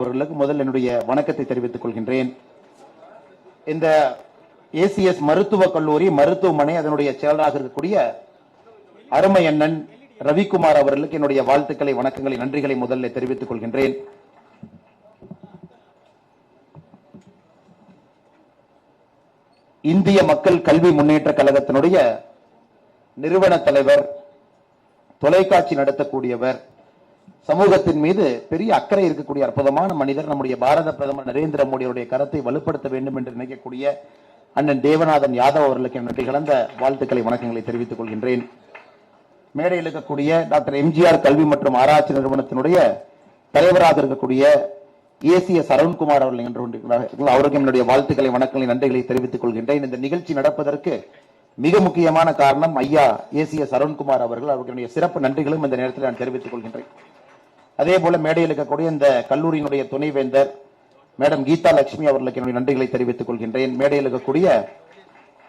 அவர்களுக்கு முதல் என்னுடைய வணக்கத்தை தெரிவித்துக் கொள்கின்றேன். இந்த ஏசிஎஸ் மருத்துவக் கல்லூரி மருத்துவமனை அதனுடைய செயலராக இருக்கக்கூடிய அருமை அண்ணன் ரவிக்குமார் அவர்களுக்கு என்னுடைய வாழ்த்துக்களை, வணக்கங்களை, நன்றிகளை முதலில் தெரிவித்துக் கொள்கின்றேன். இந்திய மக்கள் கல்வி முன்னேற்ற கழகத்தினுடைய நிறுவன தலைவர், தொலைக்காட்சி நடத்தக்கூடியவர், சமூகத்தின் மீது பெரிய அக்கறை இருக்கக்கூடிய அற்புதமான மனிதர், நம்முடைய பாரத பிரதமர் நரேந்திர மோடியுடைய கருத்தை வலுப்படுத்த வேண்டும் என்று நினைக்கக்கூடிய அண்ணன் தேவநாதன் யாதவ் அவர்களுக்கு நன்றி கலந்த வாழ்த்துக்களை, வணக்கங்களை தெரிவித்துக் கொள்கின்றேன். மேடையில் இருக்கக்கூடிய டாக்டர் எம்ஜிஆர் கல்வி மற்றும் ஆராய்ச்சி நிறுவனத்தினுடைய தலைவராக இருக்கக்கூடிய ஏசிஎஸ் அருண்குமார் அவர்கள் அவருக்கு என்னுடைய வாழ்த்துக்களை, வணக்கங்களை, நன்றிகளை தெரிவித்துக் கொள்கின்றேன். இந்த நிகழ்ச்சி நடப்பதற்கு மிக முக்கியமான காரணம் ஐயா ஏசிஎஸ் அருண்குமார் அவர்கள். அவர்களுடைய சிறப்பு நன்றிகளும் இந்த நேரத்தில் நான் தெரிவித்துக் கொள்கின்றேன். அதே போல மேடையில் இருக்கக்கூடிய இந்த கல்லூரியினுடைய துணைவேந்தர் மேடம் கீதா லட்சுமி அவர்களுக்கு என்னுடைய நன்றிகளை தெரிவித்துக் கொள்கின்றேன். மேடையில் இருக்கக்கூடிய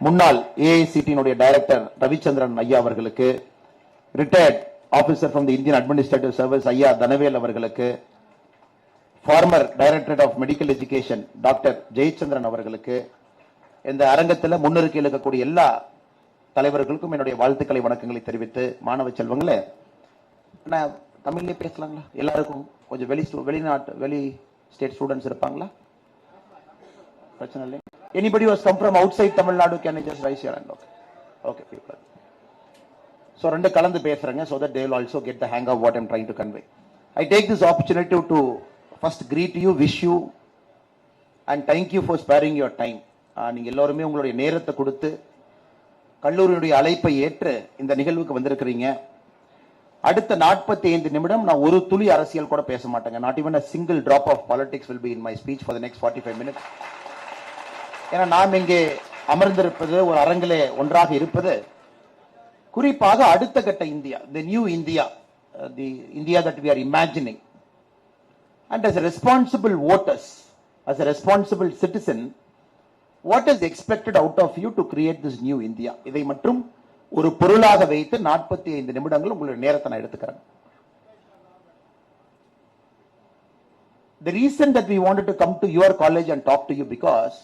முன்னாள் ஏஐசிடியினுடைய டைரக்டர் ரவிச்சந்திரன் ஐயா அவர்களுக்கு, retired officer from the Indian administrative service ஐயா தனவேல் அவர்களுக்கு, former directorate of medical education doctor Jayachandran அவர்களுக்கு, இந்த அரங்கத்தில் முன்னிறுக்கையில் இருக்கக்கூடிய எல்லா தலைவர்களுக்கும் என்னுடைய வாழ்த்துக்களை, வணக்கங்களை தெரிவித்து, மாணவ செல்வங்களே, தமிழ்லயே பேசலாங்களா? எல்லாருக்கும் கொஞ்சம் வெளி ஸ்டேட் ஸ்டூடெண்ட்ஸ் இருப்பாங்களா? பிரச்சனை இல்லை. Anybody who has come from outside Tamil Nadu, can I just raise your hand? Okay, people. So ரெண்டு கலந்து பேசுறேங்க, so that they will also get the hang of what I'm trying to convey. I take this opportunity to first greet you, wish you and thank you for sparing your time. நீங்க எல்லாருமே உங்களுடைய நேரத்தை கொடுத்து கல்லூரியுடைய அழைப்பை ஏற்று இந்த நிகழ்வுக்கு வந்திருக்கிறீங்க. அடுத்த 45 நிமிடம் நான் ஒரு துளி அரசியல் கூட பேச மாட்டேங்க. Not even a single drop of politics will be in my speech for the next 45 minutes. ஏன்னா நாம் இங்கே அமர்ந்திருப்பது, ஒரு அரங்கிலே ஒன்றாக இருப்பது, குறிப்பாக அடுத்த கட்ட India, the new India, the India that we are imagining. And as a responsible voters, as a responsible citizen, what is expected out of you to create this new India? இதை மட்டும் ஒரு பொருளாக வைத்து 45 நிமிடங்கள் உங்களுடைய நேரத்தை நான் எடுத்துக்கிறேன். The reason that we wanted to come to your college and talk to you because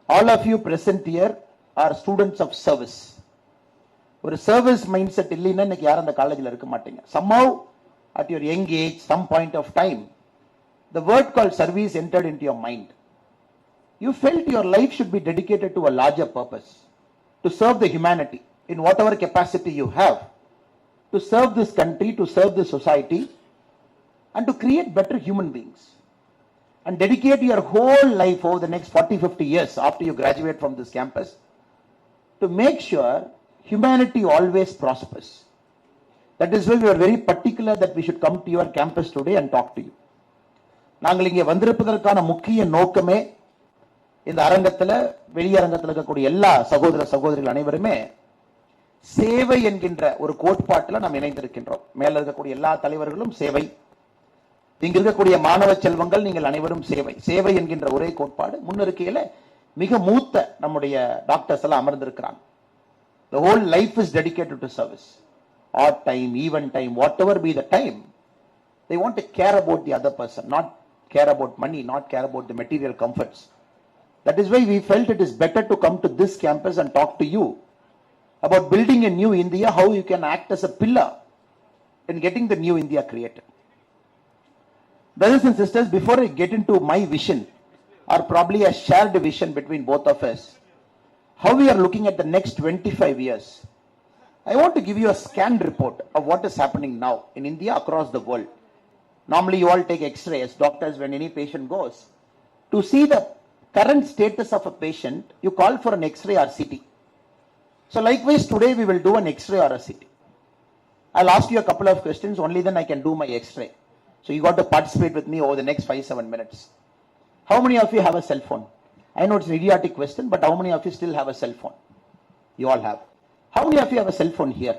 all of you present here are students of service. ஒரு சர்வீஸ் மைண்ட் செட் இல்லைன்னா இன்னைக்கு யாரும் அந்த காலேஜில் இருக்க மாட்டீங்க. Somehow at your young age, some point of time, the word called service entered into your mind. You felt your life should be dedicated to a larger purpose, to serve the humanity in whatever capacity you have, to serve this country, to serve this society, and to create better human beings. And dedicate your whole life over the next 40-50 years after you graduate from this campus to make sure humanity always prospers. That is why we are very particular that we should come to your campus today and talk to you. நாங்கள் இங்கே வந்திருப்பதற்கான முக்கிய நோக்கமே, இந்த அரங்கத்தில் வெளியரங்கத்தில் இருக்கக்கூடிய எல்லா சகோதர சகோதரிகள் அனைவருமே சேவை என்கின்ற ஒரு கோட்பாட்டில் நாம் இணைந்திருக்கின்றோம். மேல இருக்கக்கூடிய எல்லா தலைவர்களும் சேவை, இங்க இருக்கக்கூடிய மாணவ செல்வங்கள் நீங்கள் அனைவரும் சேவை. சேவை என்கின்ற ஒரே கோட்பாடு முன்னிருக்கையில மிக மூத்த நம்முடைய டாக்டர்ஸ் எல்லாம் அமர்ந்திருக்கிறாங்க. The whole life is dedicated to service. Odd time, even time, whatever be the time, they want to care about the other person, not care about money, not care about the material comforts. That is why we felt it is better to come to this campus and talk to you about building a new India, how you can act as a pillar in getting the new India created. Brothers and sisters, before I get into my vision, or probably a shared vision between both of us, how we are looking at the next 25 years, I want to give you a scanned report of what is happening now in India, across the world. Normally you all take x-ray as doctors when any patient goes. To see the current status of a patient, you call for an x-ray or CT. So likewise today we will do an x-ray or a CT. I'll ask you a couple of questions, only then I can do my x-ray. So you got to participate with me over the next 5-7 minutes. How many of you have a cell phone? I know it's an idiotic question, but how many of you still have a cell phone? You all have. How many of you have a cell phone here?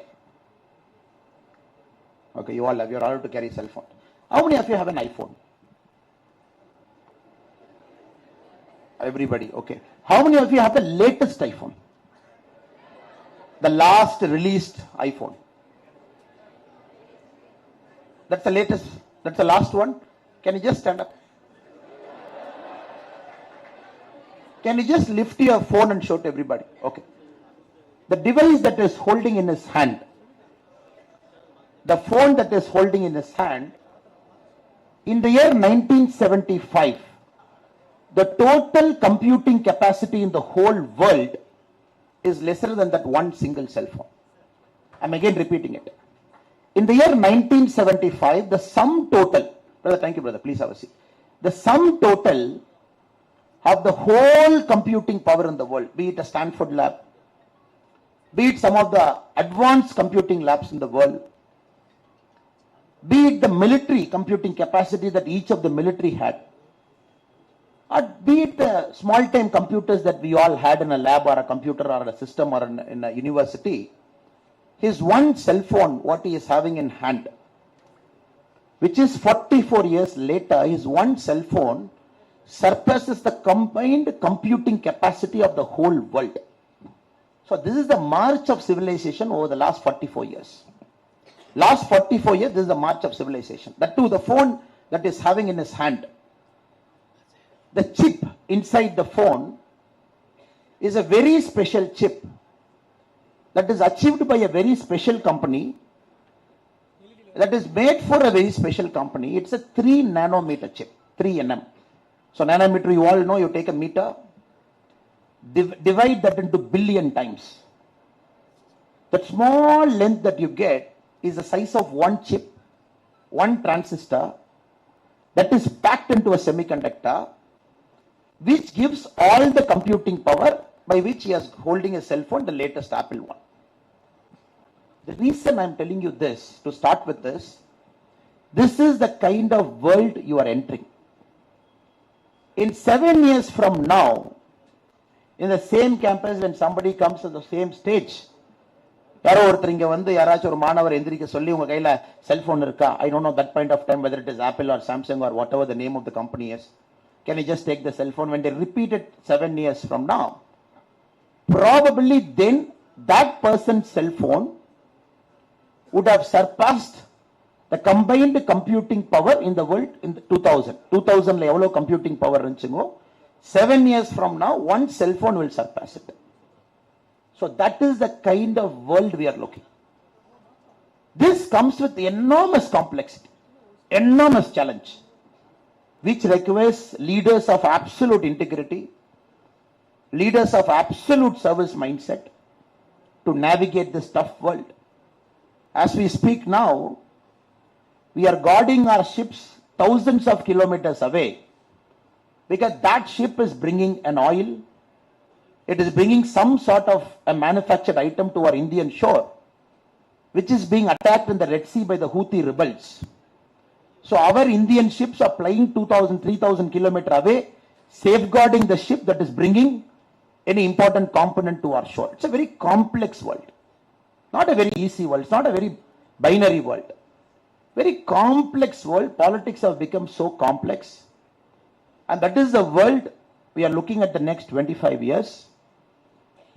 Okay, you all have. You're allowed to carry cell phone. How many of you have an iPhone? Everybody, okay. How many of you have the latest iPhone? The last released iPhone? That's the latest, that's the last one. Can you just stand up? Can you just lift your phone and show to everybody? Okay. The device that is holding in his hand, the phone that is holding in his hand, in the year 1975, the total computing capacity in the whole world is lesser than that one single cell phone. I'm again repeating it. In the year 1975, the sum total, brother, thank you, brother, please have a seat. The sum total of the whole computing power in the world, be it a Stanford lab, be it some of the advanced computing labs in the world, be it the military computing capacity that each of the military had, or be it the small-time computers that we all had in a lab or a computer or a system or in a university, his one cell phone, what he is having in hand, which is 44 years later, his one cell phone surpasses the combined computing capacity of the whole world. So this is the march of civilization over the last 44 years. Last 44 years, this is the march of civilization. That too, the phone that is having in his hand, the chip inside the phone is a very special chip that is achieved by a very special company, that is made for a very special company. It's a 3 nanometer chip, 3 nm. So nanometer, you all know, you take a meter, divide that into billion times. That small length that you get is the size of one chip, one transistor, that is packed into a semiconductor, which gives all the computing power by which he is holding a cell phone, the latest Apple one. The reason I'm telling you this, to start with this is the kind of world you are entering. In 7 years from now, in the same campus, when somebody comes to the same stage, யாரோ ஒருத்தர் இங்க வந்து யாராச்சும் ஒரு மாணவர் எந்திரிக்க சொல்லி உங்க கையில செல்போன் இருக்கா? I don't know that point of time whether it is Apple or Samsung or whatever the name of the company is. Can you just take the cell phone? When they repeat it 7 years from now, probably then that person's cell phone would have surpassed the combined computing power in the world in the 2000. 2000 la evlo computing power irundhugo, 7 years from now one cell phone will surpass it. So that is the kind of world we are looking. This comes with enormous complexity, enormous challenge, which requires leaders of absolute integrity, leaders of absolute service mindset to navigate this tough world. As we speak now, we are guarding our ships thousands of kilometers away, because that ship is bringing an oil, it is bringing some sort of a manufactured item to our Indian shore, which is being attacked in the Red Sea by the Houthi rebels. So our Indian ships are flying 2,000, 3,000 kilometers away, safeguarding the ship that is bringing any important component to our shore. It's a very complex world. Not a very easy world. It's not a very binary world. Very complex world. Politics have become so complex. And that is the world we are looking at the next 25 years.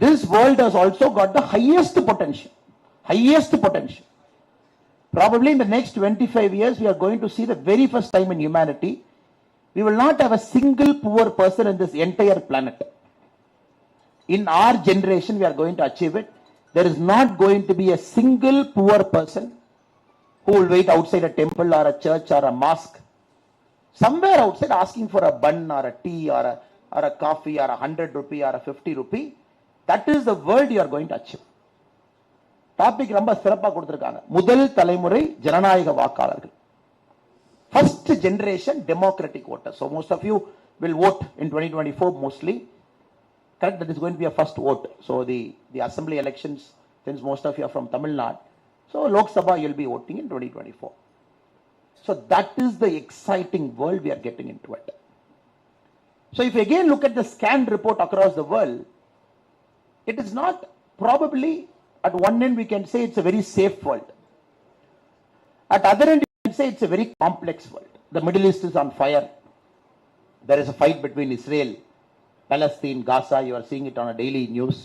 This world has also got the highest potential. Highest potential. Probably in the next 25 years, we are going to see the very first time in humanity, we will not have a single poor person in this entire planet. In our generation, we are going to achieve it. There is not going to be a single poor person who will wait outside a temple or a church or a mosque, somewhere outside asking for a bun or a tea or a coffee or 100 rupee or a 50 rupee. That is the world you are going to achieve. Topic ரொம்ப சிறப்பா கொடுத்திருக்காங்க. முதல் தலைமுறை ஜனநாயக வாக்காளர்கள். First generation democratic voters. So most of you will vote in 2024 mostly. Correct, that is going to be a first vote. So the assembly elections, since most of you are from Tamil Nadu, so Lok Sabha you'll be voting in 2024. So that is the exciting world we are getting into it. So if you again look at the scan report across the world, it is not probably, at one end we can say it's a very safe world. At other end you can say it's a very complex world. The Middle East is on fire. There is a fight between Israel, Palestine, Gaza. You are seeing it on a daily news.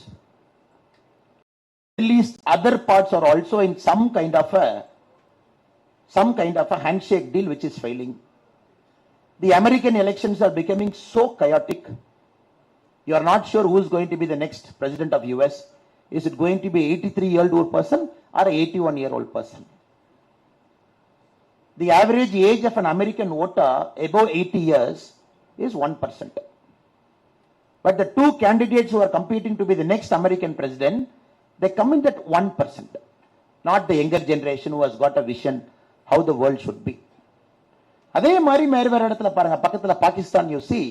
At least other parts are also in some kind of a handshake deal which is failing. The American elections are becoming so chaotic. You are not sure who is going to be the next president of US. Is it going to be 83-year-old person or 81-year-old person? The average age of an American voter above 80 years is 1%. But the two candidates who are competing to be the next American president, they come in at 1%. Not the younger generation who has got a vision how the world should be. அதே மாதிரி வேற இடத்துல பாருங்க, பக்கத்துல Pakistan, you see,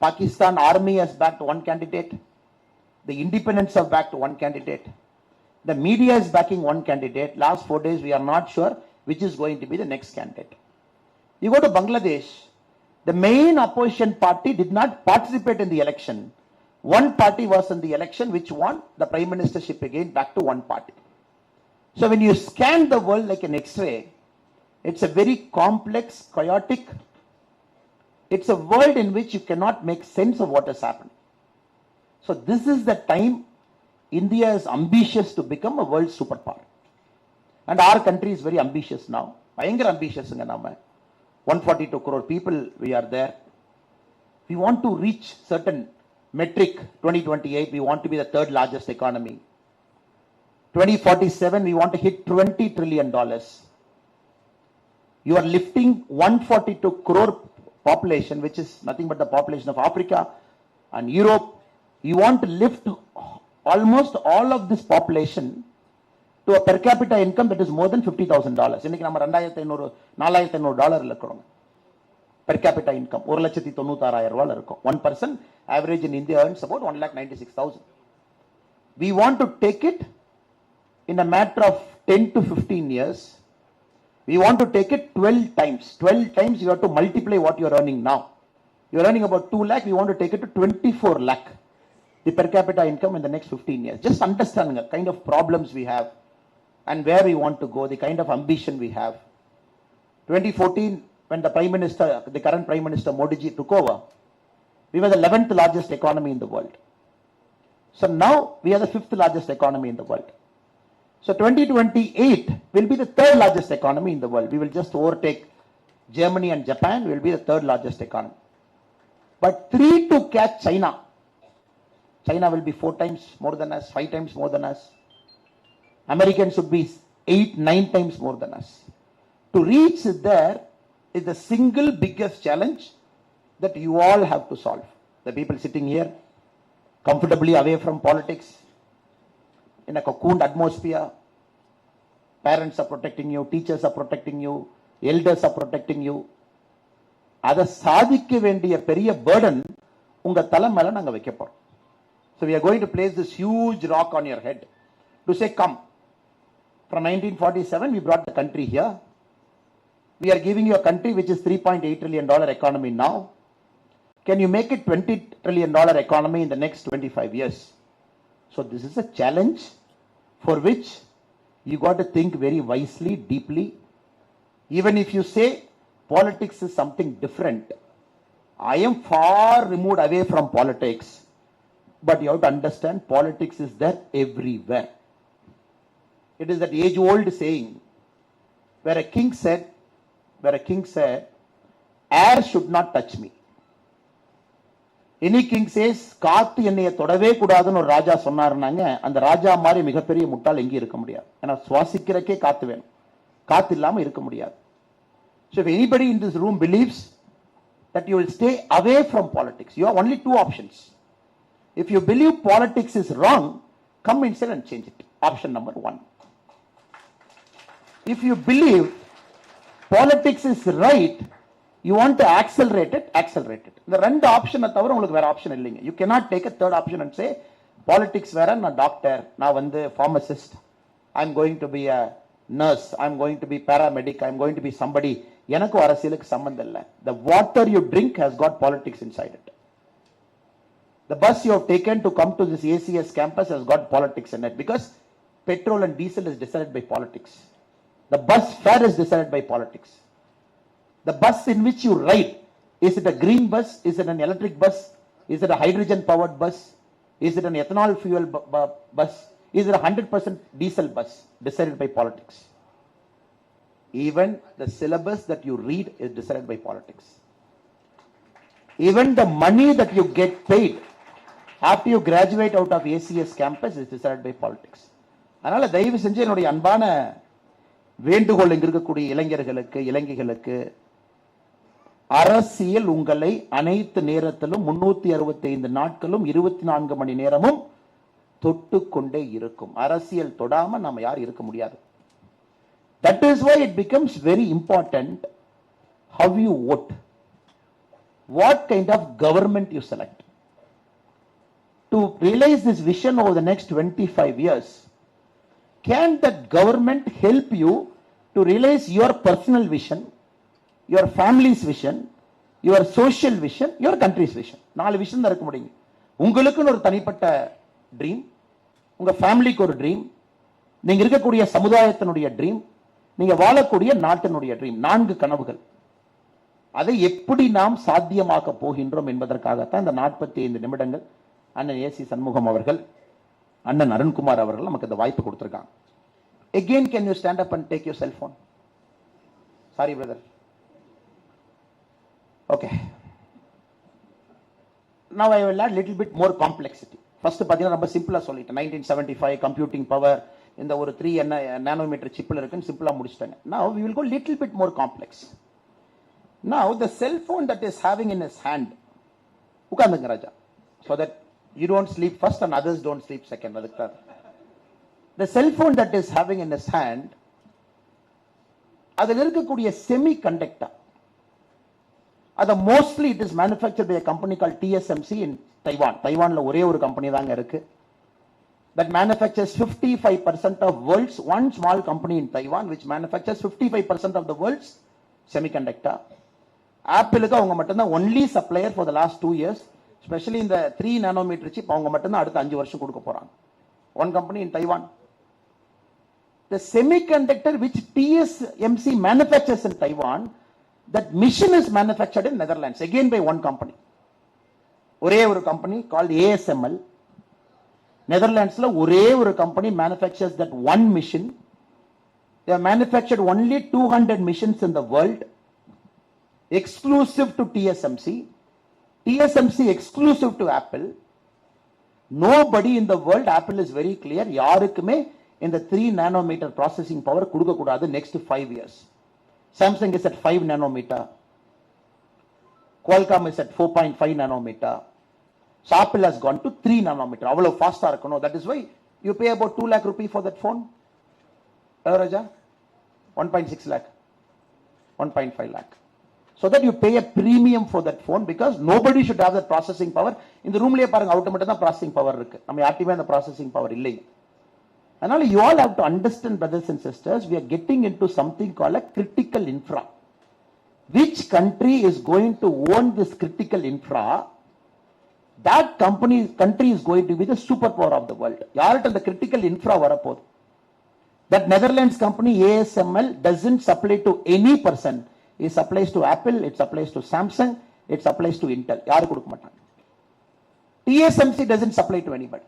Pakistan army has backed one candidate. The independents have backed one candidate. The media is backing one candidate. Last 4 days, we are not sure which is going to be the next candidate. You go to Bangladesh, the main opposition party did not participate in the election. One party was in the election which won the prime ministership again back to one party. So when you scan the world like an X-ray, it's a very complex, chaotic, it's a world in which you cannot make sense of what has happened. So this is the time India is ambitious to become a world superpower. And our country is very ambitious now. Bhayangar ambitious. 142 crore people, we are there. We want to reach certain metric. 2028, we want to be the third largest economy. 2047, we want to hit $20 trillion. You are lifting 142 crore population, which is nothing but the population of Africa and Europe. You want to lift almost all of this population to a per capita income that is more than $50,000. இன்னைக்கு நம்ம $2,500 இருக்கிறோம். Per capita income 1,96,000 இருக்கும். 1% average in India earns about 1,96,000. We want to take it in a matter of 10 to 15 years. We want to take it 12 times. 12 times you have to multiply what you are earning now. You are earning about 2 lakh. We want to take it to 24 lakh. The per capita income in the next 15 years. Just understanding the kind of problems we have and where we want to go, the kind of ambition we have. 2014, when the current Prime Minister Modi ji took over, we were the 11th largest economy in the world. So now we are the 5th largest economy in the world. So 2028 will be the 3rd largest economy in the world. We will just overtake Germany and Japan. We will be the 3rd largest economy. But 3 to catch China. China will be 4 times more than us, 5 times more than us. Americans should be 8, 9 times more than us. To reach there is the single biggest challenge that you all have to solve. The people sitting here, comfortably away from politics, in a cocooned atmosphere, parents are protecting you, teachers are protecting you, elders are protecting you. அதை சாதிக்க வேண்டிய பெரிய burden உங்க தலை மேல நாங்க வைக்க போறோம். So we are going to place this huge rock on your head to say, come. From 1947, we brought the country here. We are giving you a country which is $3.8 trillion economy now. Can you make it $20 trillion economy in the next 25 years? So this is a challenge for which you got to think very wisely, deeply. Even if you say politics is something different, I am far removed away from politics. But you have to understand, politics is there everywhere. It is that age-old saying, where a king said, air should not touch me. Any king says, காத்து என்னைய தொடவே கூடாதுன்னு ஒரு ராஜா சொன்னாருனாங்க, அந்த ராஜா மாதிரி மிகப்பெரிய முட்டாள் எங்கேயும் இருக்க முடியாது. ஏன்னா சுவாசிக்கிறக்கே காத்து வேணும். காத்து இல்லாம இருக்க முடியாது. So if anybody in this room believes that you will stay away from politics, you have only 2 options. If you believe politics is wrong, come inside and change it. Option number 1. If you believe politics is right, you want to accelerate it, accelerate it. The ரெண்டு ஆப்ஷனை தவிர உங்களுக்கு வேற option இல்லைங்க. You cannot take a third option and say, politics வேற, நான் doctor, நான் வந்து pharmacist, I'm going to be a nurse, I'm going to be paramedic, I'm going to be somebody. எனக்கு அரசியலுக்கு சம்பந்தம் இல்லை. The water you drink has got politics inside it. The bus you have taken to come to this ACS campus has got politics in it because petrol and diesel is decided by politics. The bus fare is decided by politics. The bus in which you ride, is it a green bus? Is it an electric bus? Is it a hydrogen powered bus? Is it an ethanol fuel bus? Is it a 100% diesel bus? Decided by politics. Even the syllabus that you read is decided by politics. Even the money that you get paid after you graduate out of ACS campus is decided by politics. அதனால தயவு செஞ்சு என்னுடைய அன்பான வேண்டுகோள் இங்க இருக்கக்கூடிய இளைஞர்களுக்கு இளைஞர்களுக்கு, அரசியல் உங்களை அனைத்து நேரத்திலும் 365 நாட்களும் 24 மணி நேரமும் தொட்டு கொண்டே இருக்கும். அரசியல் தொடாம நாம யார் இருக்க முடியாது. That is why it becomes very important how you vote, what kind of government you select. To realize this vision over the next 25 years, can that government help you to realize your personal vision, your family's vision, your social vision, your country's vision? 4 vision தான் இருக்க முடியும். உங்களுக்குன்னு ஒரு தனிப்பட்ட dream, உங்க ஃபேமிலிக்கு ஒரு dream, நீங்க இருக்கக்கூடிய சமுதாயத்தினுடைய ட்ரீம், நீங்க வாழக்கூடிய நாட்டினுடைய ட்ரீம். 4 கனவுகள். அதை எப்படி நாம் சாத்தியமாக்க போகின்றோம் என்பதற்காகத்தான் இந்த 45 நிமிடங்கள் அண்ணன் ஏசி சண்முகம் அவர்கள், அண்ணன் அருண்குமார் அவர்கள் நமக்கு இந்த வாய்ப்பு கொடுத்திருக்காங்க. Again, can you stand up and take your cell phone? Sorry, brother. Okay. Now I will add little bit more complexity. First பாத்தீங்கன்னா ரொம்ப சிம்பிளா சொல்லிட்டேன். 1975 கம்ப்யூட்டிங் பவர் இந்த ஒரு 3 நானோமீட்டர் சிப்ல இருக்குன்னு சிம்பிளா முடிச்சிட்டாங்க. Now we will go little bit more complex. Now the cell phone that is having in his hand, உட்கார்ந்துங்க Raja, so that you don't sleep first and others don't sleep second. The cell phone that is having in his hand, அதில் இருக்கக்கூடிய semi conductor, அது mostly it is manufactured by a company called TSMC in Taiwan. தைவான்ல ஒரே ஒரு company தாங்க இருக்கு that manufactures 55% of world's, one small company in Taiwan which manufactures 55% of the world's semiconductor. ஆப்பிளுக்கு அவங்க மட்டும்தான் only supplier for the last 2 years, especially in the 3 nanometer chip அவங்க மட்டும்தான் அடுத்த 5 வருஷம் கொடுக்க போறாங்க. One company in Taiwan. The semiconductor which TSMC manufactures in Taiwan, that machine is manufactured in Netherlands, again by one company. ஒரே ஒரு company called ASML. Netherlandsல ஒரே ஒரு company manufactures that one machine. They have manufactured only 200 machines in the world, exclusive to TSMC. TSMC exclusive to Apple. Nobody in the world, Apple is very clear, யாருக்குமே இந்த 3 nanometer processing power கொடுக்க கூடாது next 5 years. Samsung is at 5 nanometer. Qualcomm is at 4.5 nanometer. So Apple has gone to 3 nanometer. அவ்வளவு ஃபாஸ்டா இருக்கணும். That is why you pay about 2 lakh rupee for that phone. Raja? 1.6 lakh. 1.5 lakh. So that you pay a premium for that phone because nobody should have that processing power. இந்த ரூம்லயே பாருங்க, out மட்டும் தான் processing power இருக்கு. நம்ம யார்ட்டையுமே அந்த processing power இல்லை. அதனால you all have to understand, brothers and sisters, we are getting into something called a critical infra. Which country is going to own this critical infra? That country is going to be the superpower of the world. யார்ட்ட the critical infra வரப்போகுது? That Netherlands company ASML doesn't supply to any person. It supplies to Apple, it supplies to Samsung, it supplies to Intel. யாரு கொடுக்க மாட்டாங்க. TSMC doesn't supply to anybody.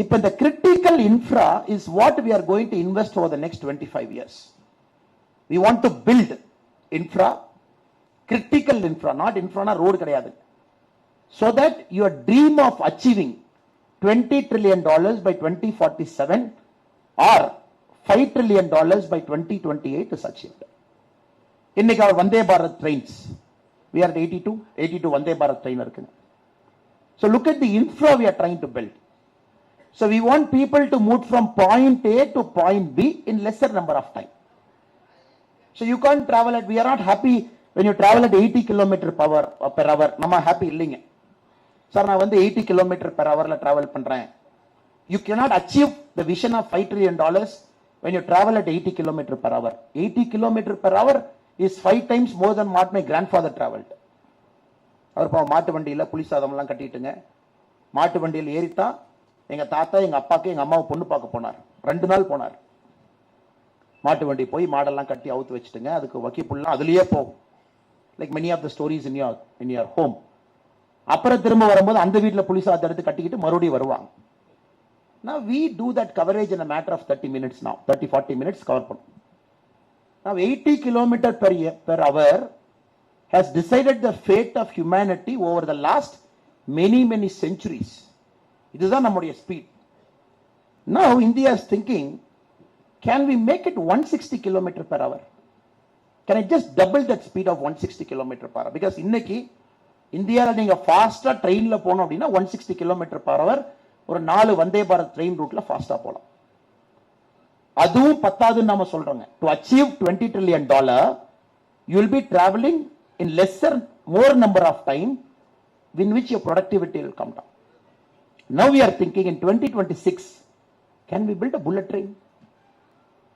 இப்ப the critical infra is what we are going to invest over the next 25 years. We want to build infra, critical infra, not infra na road கிடையாது. So that your dream of achieving $20 trillion by 2047 or $5 trillion by 2028 is achieved. இன்னைக்கு our Vande Bharat trains, we are at 82 Vande Bharat train இருக்குங்க. So look at the infra we are trying to build. So we want people to move from point A to point B in lesser number of time. So you can't travel at, we are not happy when you travel at 80 km per hour. நம்ம happy இல்லைங்க. Sir நான் வந்து 80 km per hourல travel பண்றேன். You cannot achieve the vision of $5 trillion when you travel at 80 km per hour. 80 km per hour is 5 times more than what my grandfather traveled. அவர் மாட்டு வண்டியில புலி சாதம்லாம் கட்டிட்டுங்க, மாட்டு வண்டியில் ஏறித்தான் எங்க தாத்தா எங்க அப்பாக்கு எங்க அம்மாவை பொண்ணு பார்க்க போனார். 2 நாள் போனார். மாட்டு வண்டி போய் மாடெல்லாம் கட்டி அவுத்து வச்சுட்டுங்க, அதுக்கு வக்கிப்புல்லாம் அதுலயே போகும். Like many of the stories in your home. அப்புறம் திரும்ப வரும்போது அந்த வீட்டில் புலி சாதத்தை எடுத்து கட்டிக்கிட்டு மறுபடியும் வருவாங்க. Now we do that coverage in a matter of 30 minutes now. 30-40 minutes cover பண்ணும். Now 80 km per hour has decided the fate of humanity over the last many centuries. It is our speed. Now India is thinking, can we make it 160 km per hour? Can I just double that speed of 160 km per hour? Because இன்னைக்கு இந்தியாவில் நீங்க ஃபாஸ்டா ட்ரெயின்ல போனோம் அப்படின்னா 160 km per hour ஒரு 4 Vande Bharat train ரூட்ல ஃபாஸ்டா போலாம். அதுவும் பத்தாதுன்னு நாம சொல்றோங்க. To achieve $20 trillion, you will be traveling in more number of time in which your productivity will come down. Now we are thinking in 2026, can we build a bullet train?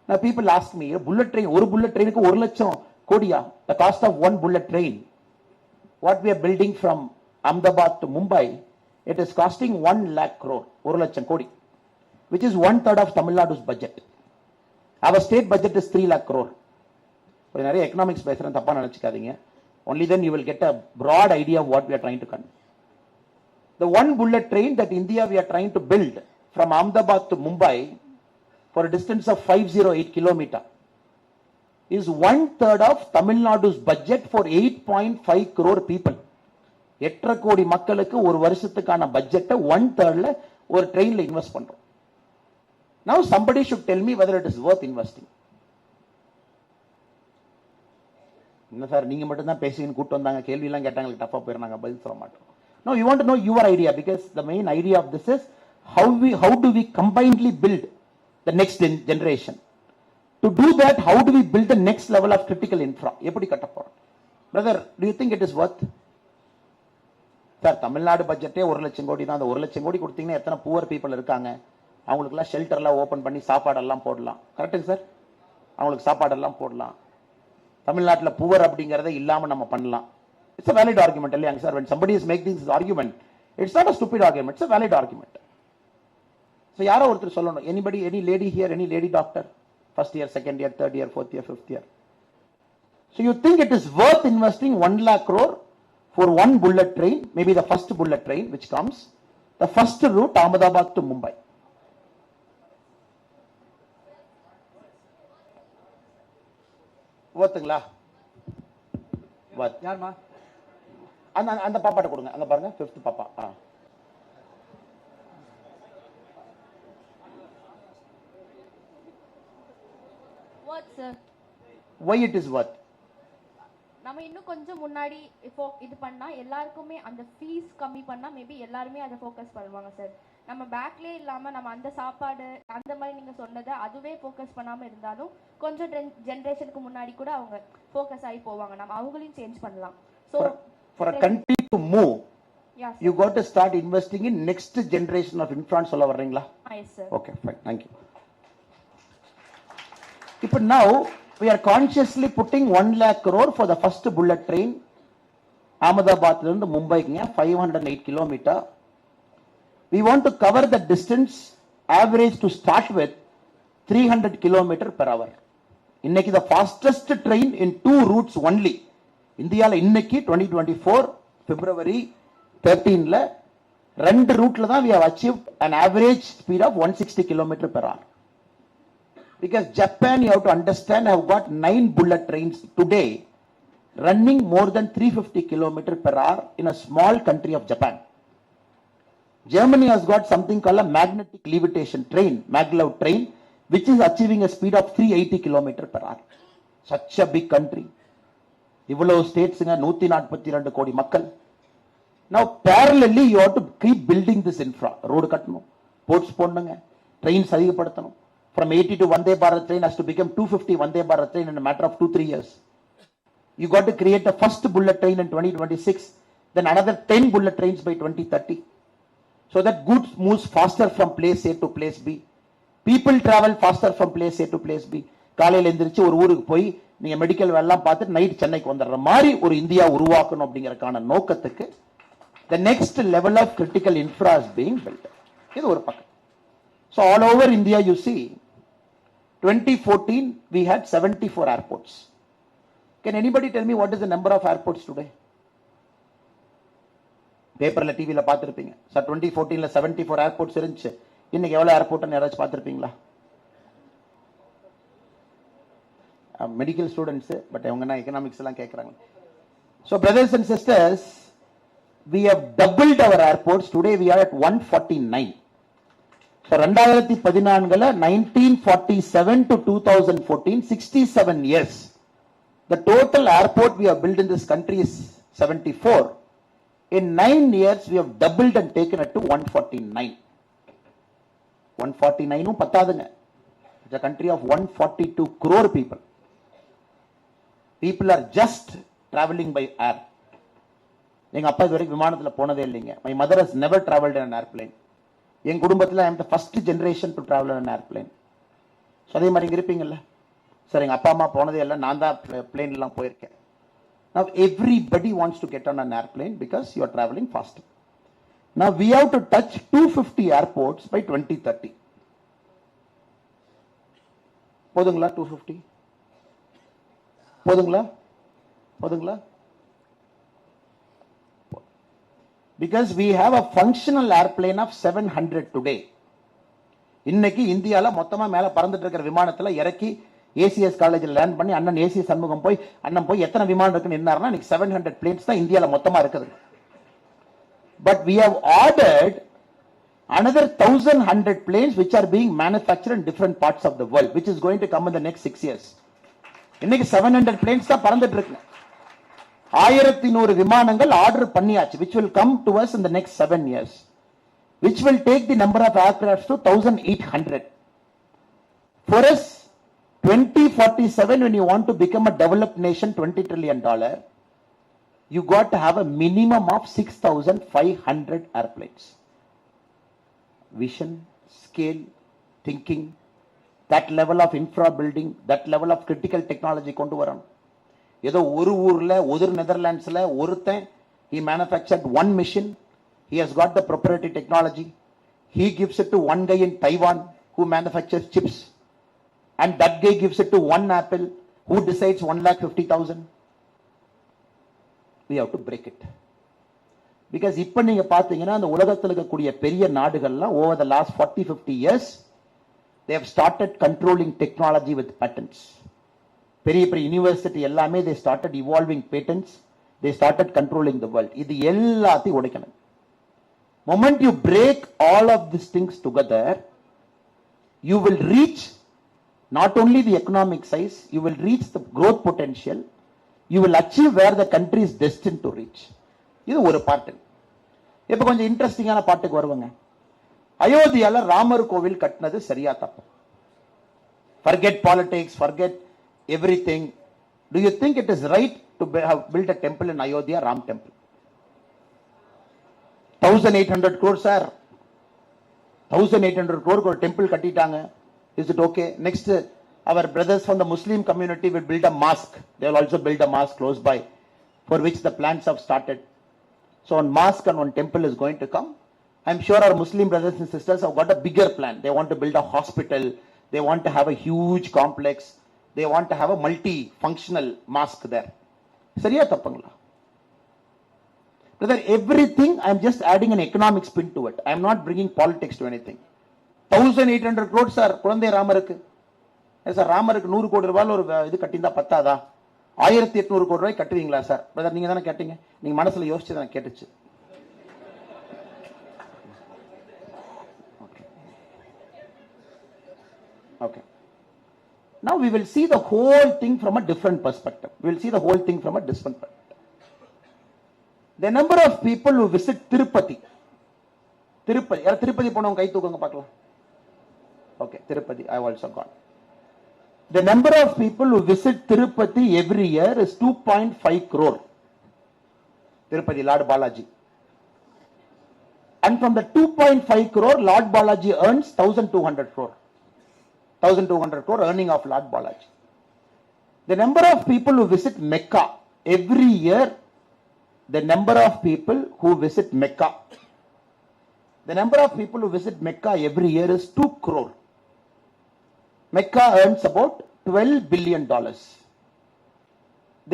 Now people ask me, a bullet train, ஒரு bullet train க்கு 1 லட்சம் கோடியா? The cost of one bullet train, what we are building from Ahmedabad to Mumbai, it is costing 1 lakh crore, 1 லட்சம் கோடி, which is 1/3 of Tamil Nadu's budget. Our state budget is 3 lakh crore. நிறைய economics பேசுறேன், தப்பா நினைச்சுக்காதீங்க. Only then you will get a broad idea of what we are trying to convey. The one bullet train that India we are trying to build from Ahmedabad to Mumbai for a distance of 508 km is 1/3 of Tamil Nadu's budget for 8.5 crore people. 8 கோடி மக்களுக்கு ஒரு வருஷத்துக்கான பட்ஜெட்டை 1/3ல ஒரு ட்ரெயின்ல invest பண்றோம். Now somebody should tell me whether it is worth investing. என்ன sir நீங்க மட்டும் தான் பேசின்னு கூட்டு வந்தாங்க, கேள்வி எல்லாம் கேட்டாங்க, டஃபா போயிடுறாங்க, பதில் சொல்ல மாட்டோம். No, you want to know your idea, because the main idea of this is how do we combinedly build the next generation. To do that, how do we build the next level of critical infra? எப்படி கட்ட போறோம்? Brother, do you think it is worth? Sir Tamil Nadu பட்ஜெட்டே 1 லட்சம் கோடி தான். அந்த 1 லட்சம் கோடி கொடுத்தீங்கன்னா எத்தனை புவர் பீப்புள் இருக்காங்க, அவங்களுக்குலாம் ஷெல்டர்லாம் ஓபன் பண்ணி சாப்பாடெல்லாம் போடலாம். கரெக்டுங்க சார்? அவங்களுக்கு சாப்பாடெல்லாம் போடலாம். தமிழ்நாட்டில் புவர் அப்படிங்கறத இல்லாம நம்ம பண்ணலாம். It's a valid argument, இல்லையாங்க sir? When somebody is making this argument, it's not a stupid argument, it's a valid argument. So யாரோ ஒருத்தர் சொல்லணும். Anybody, any lady here, any lady doctor? First year, second year, third year, fourth year, fifth year. So you think it is worth investing 1 lakh crore for one bullet train, maybe the first bullet train which comes, the first route Ahmedabad to Mumbai. worthங்களா? யாருமா? அந்த பாப்பாட்ட கொடுங்க, அங்க பாருங்க, 5th பாப்பா. What sir? Why it is worth? நம்ம இன்னும் கொஞ்சம் முன்னாடி இது பண்ணா எல்லாருக்குமே அந்த ஃபீஸ் கம்மி பண்ணா மேபி எல்லாருமே அதை ஃபோக்கஸ் பண்ணுவாங்க சார். நம்ம பேக்லயே இல்லாம நம்ம அந்த சாப்பாடு அந்த மாதிரி நீங்க சொன்னதை அதுவே ஃபோக்கஸ் பண்ணாம இருந்தாலும் கொஞ்சம் ஜெனரேஷனுக்கு முன்னாடி கூட அவங்க ஃபோக்கஸ் ஆகி போவாங்க. நம்ம அவங்களையும் சேஞ்ச் பண்ணலாம். So for a country to move, yes, you got to start investing in next generation of influence. சொல்ல வர்றீங்களா? Yes sir. Okay, fine, thank you. But now we are consciously putting 1 lakh crore for the first bullet train Ahmedabad to Mumbai, 508 km. We want to cover the distance average to start with 300 km per hour. இன்னைக்கு the fastest train in 2 routes only. இந்தியால இன்னைக்கு 2024 February 13ல 2 ரூட்ல தான் we have achieved an average speed of 160 km per hour. Because Japan, you have to understand, have got 9 bullet trains today running more than 350 km per hour in a small country of Japan. Germany has got something called a magnetic levitation train, maglev train, which is achieving a speed of 380 km per hour. Such a big country. இவ்வளவு states, 142 கோடி மக்கள். Now parallelly you have to keep building this infra. Road கட்டணும், ports போடணுங்க, trains அதிகப்படுத்தணும். From 80 to Vande Bharat train has to become 250 Vande Bharat train in a matter of 2-3 years. You got to create the first bullet train in 2026, then another 10 bullet trains by 2030. So that goods moves faster from place A to place B. People travel faster from place A to place B. காலையில எந்திரிச்சு ஒரு ஊருக்கு போய் நீங்க medical எல்லாம் பார்த்து night சென்னைக்கு வந்துடுற மாதிரி ஒரு இந்தியா உருவாக்கணும் அப்படிங்கறதுக்கான நோக்கத்துக்கு the next level of critical infra is being built. இது ஒரு பக்கம். So all over India you see 2014 we had 74 airports. Can anybody tell me what is the number of airports today? பேப்பர்ல டிவில பார்த்திருப்பீங்க. சார் 2014ல 74 airports இருந்துச்சு. இன்னைக்கு எவ்வளவு ஏர்போர்ட்னு யாராச்சும் பார்த்திருப்பீங்களா? மெடிக்கல் ஸ்டூடெண்ட்ஸ், பட் அவங்கன்னா எக்கனாமிக்ஸ் எல்லாம் கேட்கறாங்க. So brothers and sisters, we have doubled our airports. Today we are at 149. So 2014 1947 to 2014, 67 years. The total airport we have built in this country is 74. In 9 years, we have doubled and taken it to 149. 149 பத்தாதுங்க. It's a country of 142 crore people. People are just traveling by air. எங்க அப்பா இது வரைக்கும் விமானத்துல போனதே இல்லைங்க. My mother has never traveled in an airplane. என் குடும்பத்துல I am the first generation to travel in an airplane. So அதே மாதிரி இங்க இருப்பீங்கல்ல. சார் எங்க அப்பா அம்மா போனதே இல்லை, நான் தான் பிளேன்லாம் போயிருக்கேன். Now everybody wants to get on an airplane because you are traveling faster. Now we have to touch 250 airports by 2030. போதுங்களா 250? போதுங்களா? போதுங்களா? Because we have a functional airplane of 700 today. இன்னைக்கு இந்தியால மொத்தமா மேல பறந்துட்டு இருக்கிற விமானத்துல இறக்கி ஏசிஎஸ் காலேஜில் லேண்ட் பண்ணி அண்ணன் ஏசி சண்முகம் போய் அண்ணன் போய் எத்தனை விமானம் இருக்குன்னு என்னாருன்னா இன்னைக்கு 700 பிளேன்ஸ் தான் இந்தியால மொத்தமா இருக்குது. But we have ordered another 1100 planes which are being manufactured in different parts of the world, which is going to come in the next 6 years. இன்னைக்கு 700 planes தான் பறந்துட்டு இருக்கு. 1100 விமானங்கள் ஆர்டர் பண்ணியாச்சு, which will come to us in the next 7 years, which will take the number of aircrafts to 1800. For us, 2047, when you want to become a developed nation, $20 trillion, you got to have a minimum of 6,500 airplanes. Vision, scale, thinking, that level of infra building, that level of critical technology கொண்டு வரணும். ஏதோ ஒரு ஊர்ல ஒரு நெதர்லாண்ட்ஸ்ல ஒருத்தன் he manufactured one machine, he has got the proprietary technology, he gives it to one guy in Taiwan who manufactures chips, and that guy gives it to one Apple who decides 1,50,000. We have to break it. Because இப்ப நீங்க பாத்தீங்கன்னா அந்த உலகத்தில் இருக்கக்கூடிய பெரிய நாடுகள்லாம் over the last 40-50 years they have started controlling technology with patents. பெரிய பெரிய யூனிவர்சிட்டி எல்லாமே they started evolving patents, they started controlling the world. இது எல்லாத்தையும் உடைக்கணும். Moment you break all of these things together, you will reach not only the economic size, you will reach the growth potential, you will achieve where the country is destined to reach. இது ஒரு பாட்டு. இப்ப கொஞ்சம் இன்ட்ரெஸ்டிங்கான பாட்டுக்கு வருவாங்க. அயோத்தியால ராமர் கோவில் கட்டினது சரியா தப்பு? Forget politics, forget everything. Do you think it is right to have built a temple in Ayodhya, Ram temple? 1800 crores sir. 1800 crore ஒரு temple கட்டிட்டாங்க. Is it okay? Next, our brothers from the Muslim community will build a mosque. They will also build a mosque close by, for which the plans have started. So one mosque and one temple is going to come. I'm sure our Muslim brothers and sisters have got a bigger plan. They want to build a hospital. They want to have a huge complex. They want to have a multi-functional mosque there. சரியா தப்புங்களா? Brother, everything I'm just adding an economic spin to it. I'm not bringing politics to anything. 1800 crores sir குழந்தை ராமருக்கு. Sir ராமருக்கு 100 கோடி ரூபாய் ஒரு இது கட்டியிருந்தா பத்தாதா? 1800 கோடி ரூபாய் கட்டுவீங்களா சார்? பிரதர் நீங்க தானே கேட்டீங்க, நீங்க மனசுல யோசிச்சு தான் கேட்டுச்சு. Okay. Now we will see the whole thing from a different perspective. We will see the whole thing from a different perspective. The number of people who visit Tirupati. Tirupati போனவங்க கை தூக்குங்க பார்க்கலாம். Okay, Tirupati I have also got. The number of people who visit Tirupati every year is 2.5 crore. Tirupati, Lord Balaji. And from the 2.5 crore, Lord Balaji earns 1,200 crore. 1,200 crore earning of Lord Balaji. The number of people who visit Mecca every year, the number of people who visit Mecca, the number of people who visit Mecca every year is 2 crore. Mecca earns about $12 billion.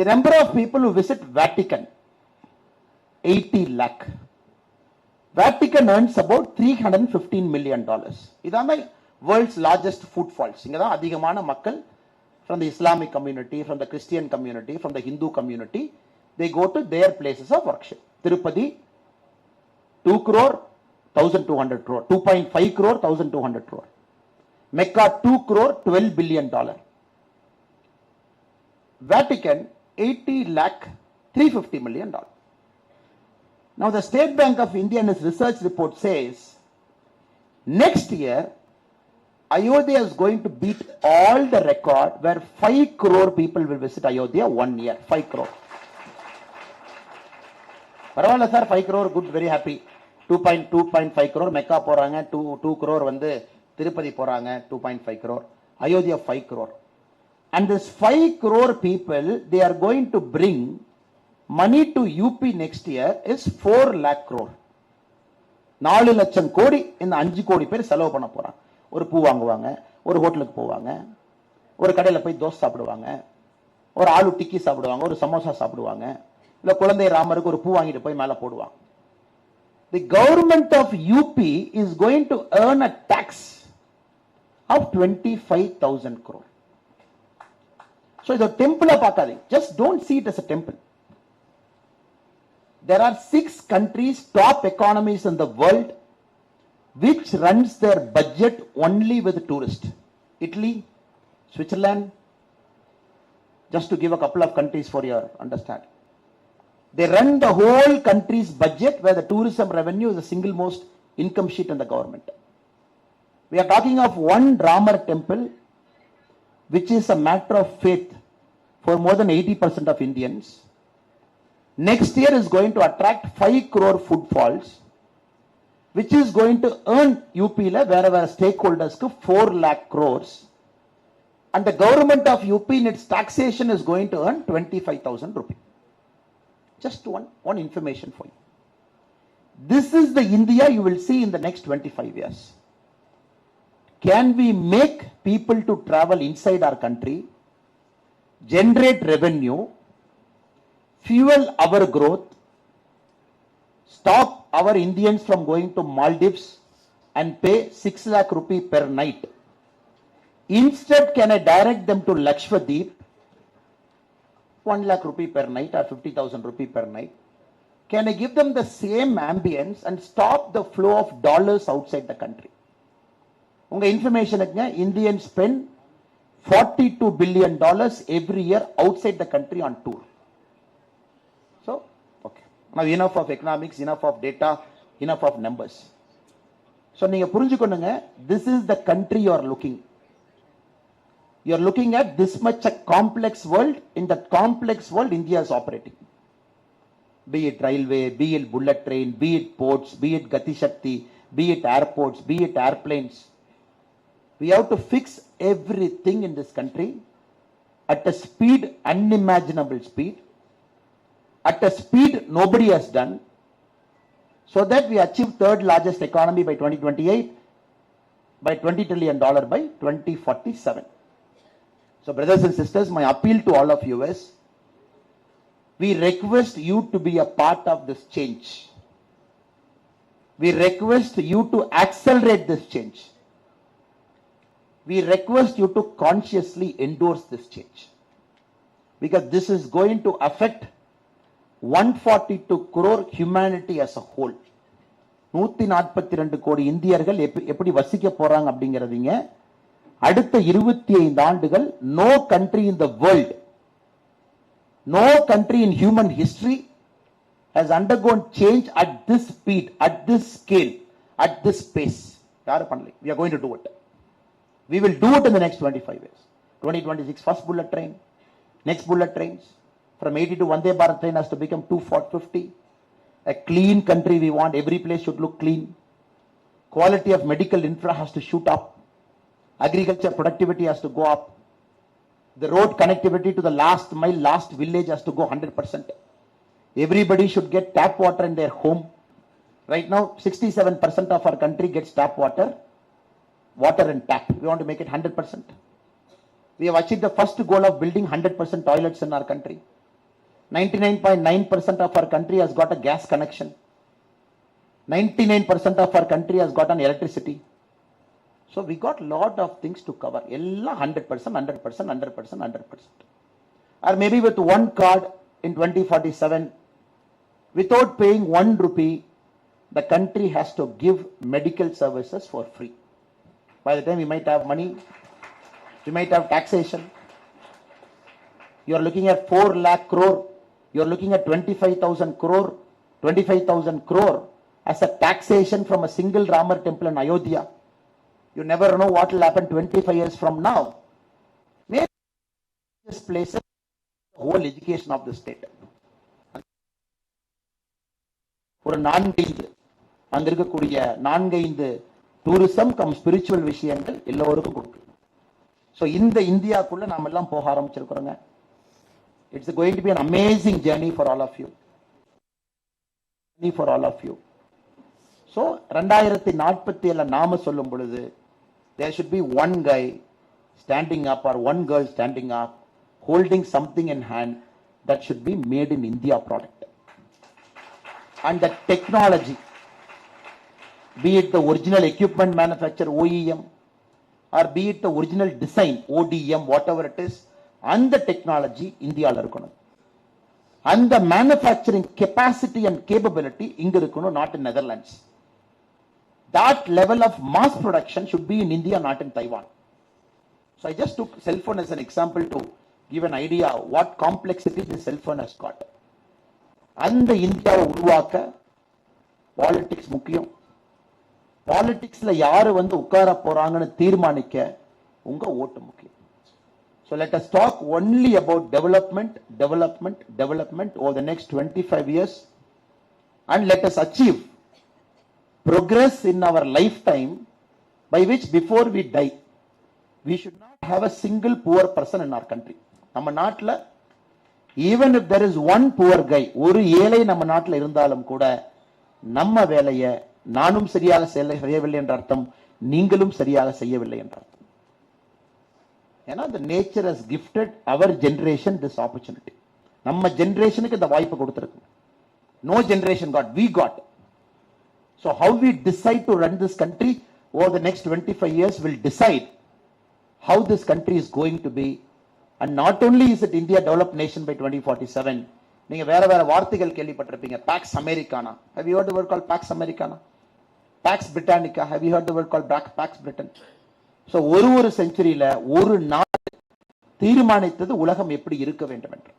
The number of people who visit Vatican, 80 lakh. Vatican earns about $315 million. இதான் world's largest footfalls. இங்க தான் அதிகமான மக்கள் from the Islamic community, from the Christian community, from the Hindu community they go to their places of worship. Tirupati, 2 crore, 1200 crore. 2.5 crore, 1200 crore. Mecca, 2 crore, $12 billion. Vatican, 80 lakh, $350 million. Now the State Bank of India in its research report says, next year, Ayodhya is going to beat all the record where 5 crore people will visit Ayodhya 1 year. 5 crore. பரவாயில்ல sir, 5 crore, good, very happy. 2.5 crore Mecca போறாங்க, 2 crore வந்து திருப்பதி போறாங்க, 2.5 crore. Ayodhya 5 crore. And this 5 crore people, they are going to bring money to UP next year is 4 lakh crore. 4 லட்சம் கோடி இந்த 5 கோடி பேர் செலவு பண்ண போறாங்க. ஒரு பூ வாங்குவாங்க, ஒரு ஹோட்டலுக்கு போவாங்க, ஒரு கடையில போய் தோசை சாப்பிடுவாங்க, ஒரு ஆலு டிக்கி சாப்பிடுவாங்க, ஒரு சமோசா சாப்பிடுவாங்க, இல்ல குழந்தை ராமருக்கு ஒரு பூ வாங்கிட்டு போய் மேல போடுவாங்க. The government of UP is going to earn a tax of 25,000 crore. So இது temple பார்க்காதீங்க, just don't see it as a temple. There are 6 countries, top economies in the world, which runs their budget only with tourists. Italy, Switzerland, just to give a couple of countries for your understanding. They run the whole country's budget where the tourism revenue is the single most income sheet in the government. We are talking of one Ramar temple, which is a matter of faith for more than 80% of Indians. Next year is going to attract 5 crore footfalls, which is going to earn UP wherever stakeholders 4 lakh crores, and the government of UP in its taxation is going to earn 25,000 rupees. Just one information for you. This is the India you will see in the next 25 years. Can we make people to travel inside our country, generate revenue, fuel our growth, stop our Indians from going to Maldives and pay 6 lakh rupee per night? Instead, can I direct them to Lakshadweep, 1 lakh rupee per night or 50,000 rupee per night? Can I give them the same ambience and stop the flow of dollars outside the country? உங்க இன்ஃபர்மேஷனுக்கு, Indians spend $42 billion every year outside the country on tour. So, okay. Now enough of economics, enough of data, enough of numbers. So நீங்க புரிஞ்சுக்கொள்ளுங்க, this is the country you are looking. You are looking at this much a complex world. In that complex world, India is operating. Be it railway, be it bullet train, be it ports, be it Gati Shakti, be it airports, be it airplanes. We have to fix everything in this country at a speed, unimaginable speed, at a speed nobody has done, so that we achieve third largest economy by 2028, by $20 trillion by 2047. So brothers and sisters, my appeal to all of you is, we request you to be a part of this change. We request you to accelerate this change. We request you to consciously endorse this change, because this is going to affect 142 crore humanity as a whole. 142 கோடி இந்தியர்கள் எப்படி வசிக்க போறாங்க அப்படிங்கறதுங்க அடுத்த 25 ஆண்டுகள் no country in the world, no country in human history has undergone change at this speed, at this scale, at this pace. யாரும் பண்ணல. We are going to do it. We will do it in the next 25 years. 2026 first bullet train, next bullet trains. From 80 to Vande Bharat train has to become 250. A clean country we want. Every place should look clean. Quality of medical infra has to shoot up. Agriculture productivity has to go up. The road connectivity to the last mile, last village has to go 100%. Everybody should get tap water in their home. Right now, 67% of our country gets tap water. Water and tap. We want to make it 100%. We have achieved the first goal of building 100% toilets in our country. 99.9% of our country has got a gas connection. 99% of our country has got an electricity. So we got lot of things to cover. Ella 100%, 100%, 100%, 100%. Or maybe with one card, in 2047, without paying 1 rupee, the country has to give medical services for free. By the time we might have money, we might have taxation. You are looking at 4 lakh crore. You are looking at 25,000 crore. 25,000 crore as a taxation from a single Ramar temple in Ayodhya. You never know what will happen 25 years from now. Maybe this places the whole education of the state. ஒரு 4-5 அங்க இருக்கக்கூடிய 4-5 tourism come spiritual விஷயங்கள் எல்லோருக்கும் கொடுக்கு. So இந்த இந்தியாக்குள்ள நாம எல்லாம் போக ஆரம்பிச்சிருக்கிறோங்க. It's going to be an amazing journey for all of you. For all of you. So 2047 நாம சொல்லும் பொழுது there should be one guy standing up or one girl standing up holding something in hand that should be made in India product. And the technology, be it the original equipment manufacturer OEM or be it the original design ODM, whatever it is, and the technology India la irukonu. And the manufacturing capacity and capability inga irukonu, not in Netherlands. That level of mass production should be in India, not in Taiwan. So I just took cell phone as an example to give an idea of what complexity the cell phone has got. And the India உருவாக்க politics முக்கியம். Politicsல யாரு வந்து உட்கார போறாங்கன்னு தீர்மானிக்க உங்க ஓட்டு முக்கியம். So let us talk only about development over the next 25 years, and let us achieve progress in our lifetime by which before we die we should not have a single poor person in our country. நம்ம நாட்டுல even if there is one poor guy, ஒரு ஏழை நம்ம நாட்டுல இருந்தாலும் கூட நம்ம வேலையை நானும் சரியாக செய்யவில்லை என்ற அர்த்தம், நீங்களும் சரியாக செய்யவில்லை என்ற அர்த்தம். ஏன்னா the nature has gifted our generation this opportunity. நம்ம ஜெனரேஷனுக்கு இந்த வாய்ப்பு கொடுத்திருக்கு. No generation got, we got. So how we decide to run this country over the next 25 years will decide how this country is going to be. And not only is it India developed nation by 2047, நீங்க வேற வேற வார்த்தைகள் கேள்விப்பட்டிருப்பீங்க. Pax Americana, have you heard the word called Pax Americana? Pax Britannica, have you heard the word called Pax Britain? So ஒரு செஞ்சுரியில ஒரு நாடு தீர்மானித்தது உலகம் எப்படி இருக்க வேண்டும் என்று.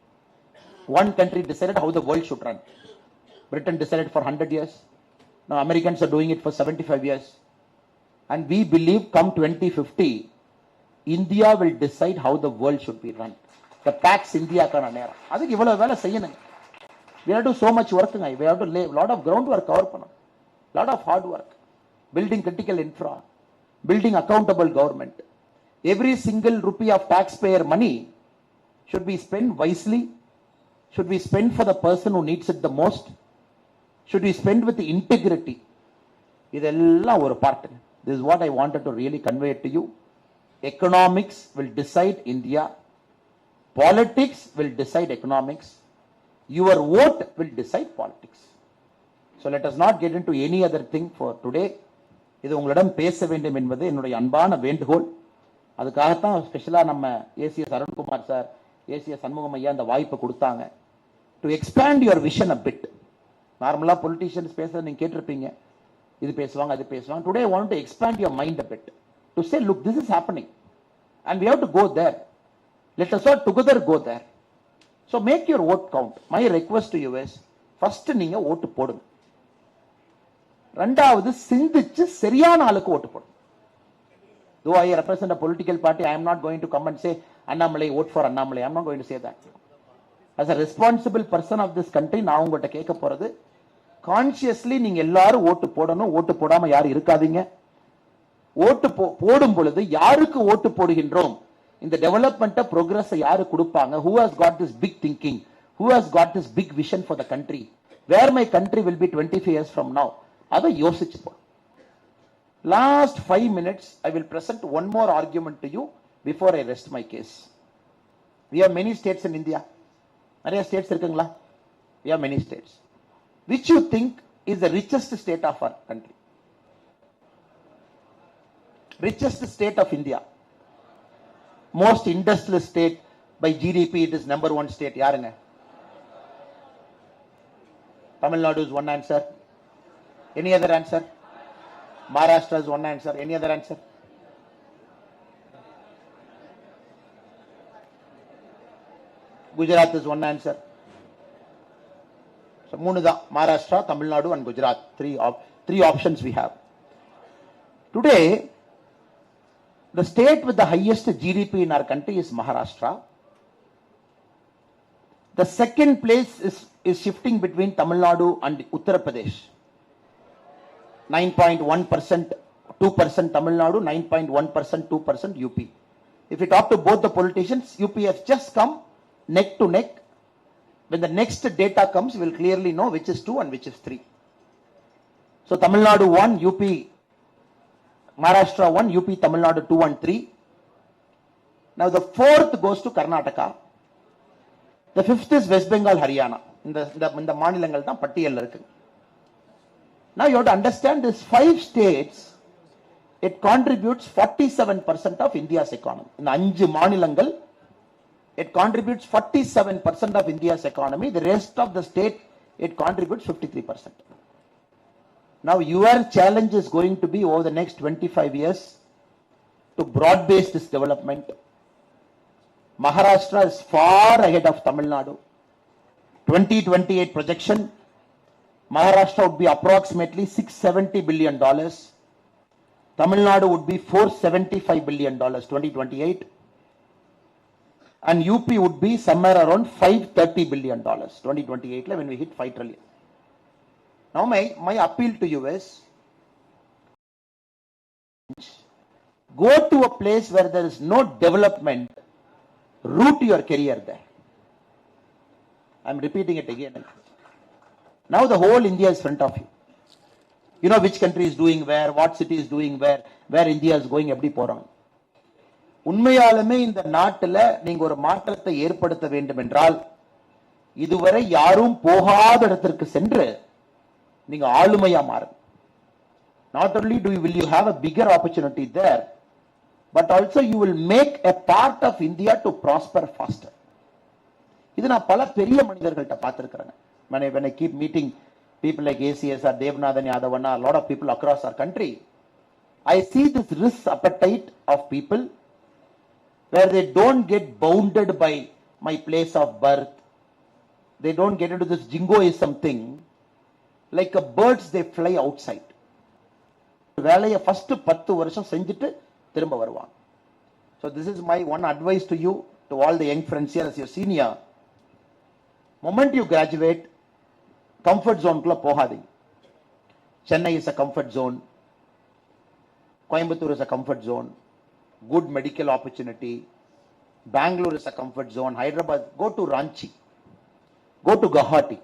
One country decided how the world should run. Britain decided for 100 years. Now Americans are doing it for 75 years. And we believe come 2050, India will decide how the world should be run. The Pax India கான நேரம். அதுக்கு இவ்வளவு வேலை செய்யணுங்க. We have to do so much work. We have to lay a lot of groundwork cover பண்ணணும். Lot of hard work. Building critical infra. Building accountable government. Every single rupee of taxpayer money should be spent wisely. Should be spent for the person who needs it the most. Should be spent with the integrity. இதெல்லாம் ஒரு part. This is what I wanted to really convey to you. Economics will decide India. Politics will decide economics. Your vote will decide politics. So let us not get into any other thing for today. இது உங்களிடம் பேச வேண்டும் என்பது என்னுடைய அன்பான வேண்டுகோள். அதுக்காகத்தான் ஸ்பெஷலா நம்ம ACS Arunkumar sir, ACS Shanmugam ஐயா இந்த வாய்ப்பை கொடுத்தாங்க. To expand your vision a bit. நார்மலா பொலிட்டீஷியன்ஸ் பேசுறது நீங்க கேட்டிருப்பீங்க, இது பேசுவாங்க அது பேசுவாங்க. Today I want to expand your mind a bit to say, look, this is happening and we have to go there. Let us all together go there. So make your vote count. My request to you is, first நீங்க ஓட்டு போடுங்க. ரெண்டாவது சிந்திச்சு சரியான ஆளுக்கு ஓட்டு போடுங்க. Though I represent a political party, I am not going to come and say, Annamalai, vote for Annamalai. I am not going to say that. As a responsible person of this country, நான் உங்கள்கிட்ட கேட்க போறது, consciously நீங்க எல்லாரும் ஓட்டு போடணும். ஓட்டு போடாம யாரும் இருக்காதீங்க. ஓட்டு போடும் பொழுது யாருக்கு ஓட்டு போடுகின்றோம், இந்த டெவலப்மெண்ட் ப்ரோக்ரஸ் யாரு கொடுப்பாங்க, who has got this big thinking, who has got this big vision for the country, where my country will be 25 years from now, அதை யோசிச்சு போ. Last 5 minutes I will present one more argument to you before I rest my case. We have many states in India. நிறைய states இருக்குங்களா? We have many states. Which you think is the richest state of our country? Richest state of India. Most industrial state by GDP, it is number 1 state. யாருங்க? Tamil Nadu is one answer. Any other answer? Maharashtra is one answer. Any other answer? Gujarat is one answer. So, Maharashtra, Tamil Nadu, and Gujarat. Three options we have. Today, the state with the highest GDP in our country is Maharashtra. The second place is shifting between Tamil Nadu and Uttar Pradesh. 9.1%, 2% Tamil Nadu, 9.1%, 2% UP. If you talk to both the politicians, UP has just come neck to neck. When the next data comes, we will clearly know which is 2 and which is 3. So Tamil Nadu 1, UP, Maharashtra 1, UP, Tamil Nadu 2 and 3. Now the fourth goes to Karnataka. The fifth is West Bengal, Haryana. இந்த மாநிலங்கள் தான் பட்டியல்ல இருக்கு. Now you have to understand these 5 states, it contributes 47% of India's economy. இந்த 5 மாநிலங்கள், it contributes 47% of India's economy. The rest of the state, it contributes 53%. Now your challenge is going to be over the next 25 years to broad-base this development. Maharashtra is far ahead of Tamil Nadu. 2028 projection, Maharashtra would be approximately $670 billion. Tamil Nadu would be $475 billion 2028. And UP would be somewhere around $530 billion 2028 when we hit 5 trillion. Now my appeal to you is, go to a place where there is no development, root your career there. I'm repeating it again. Now the whole India is in front of you. You know which country is doing where, what city is doing where India is going, எப்படி போறாங்க. உண்மையாலுமே இந்த நாட்டில் நீங்க ஒரு மாற்றத்தை ஏற்படுத்த வேண்டும் என்றால், இதுவரை யாரும் போகாத இடத்திற்கு சென்று நீங்க ஆளுமையா மாறுங்க. Not only will you have a bigger opportunity there, but also you will make a part of India to prosper faster. இது நான் பல பெரிய மனிதர்கள்ட்ட பார்த்திருக்கிறேன். When I keep meeting people like ACS or Devnathan Yadavanna, a lot of people across our country, I see this risk appetite of people where they don't get bounded by my place of birth. They don't get into this jingoism thing. Like a birds, they fly outside. வேலையை first 10 வருஷம் செஞ்சுட்டு திரும்ப வருவாங்க. So this is my one advice to you, to all the young friends here as your senior. Moment you graduate, comfort zone குள்ள போகாதீங்க. Chennai is a comfort zone. Coimbatore is a comfort zone. Good medical opportunity. Bangalore is a comfort zone. Hyderabad, go to Ranchi. Go to Guwahati.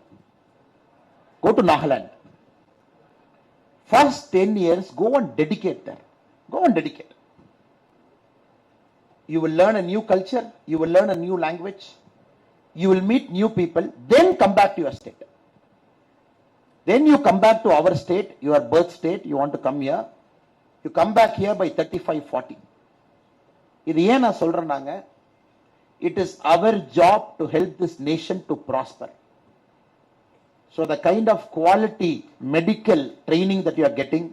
Go to Nagaland. First 10 years, go and dedicate there. Go and dedicate. You will learn a new culture. You will learn a new language. You will meet new people. Then come back to your state. Then you come back to our state, your birth state. You want to come here. You come back here by 35, 40. இது ஏன் நான் சொல்றேன்னாங்க, it is our job to help this nation to prosper. So the kind of quality medical training that you are getting,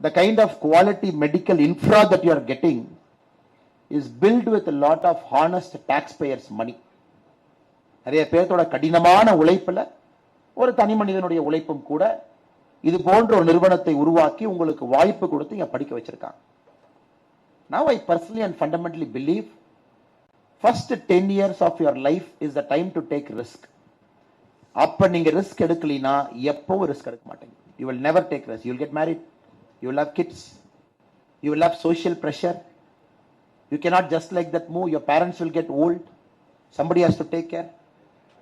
the kind of quality medical infra that you are getting is built with a lot of honest taxpayers' money. நிறைய பேர்த்தோட கடினமான உழைப்புல ஒரு தனி மனிதனுடைய உழைப்பும் கூட இது போன்ற ஒரு நிறுவனத்தை உருவாக்கி உங்களுக்கு வாய்ப்பு கொடுத்து இங்க படிக்க வச்சிருக்காங்க. Now I personally and fundamentally believe first 10 years of your life is the time to take risk. அப்ப நீங்க ரிஸ்க் எடுக்கலினா எப்பவும் ரிஸ்க் எடுக்க மாட்டீங்க. You will never take risk. You will get married. You will have kids. You will have social pressure. You cannot just like that move. Your parents will get old. Somebody has to take care.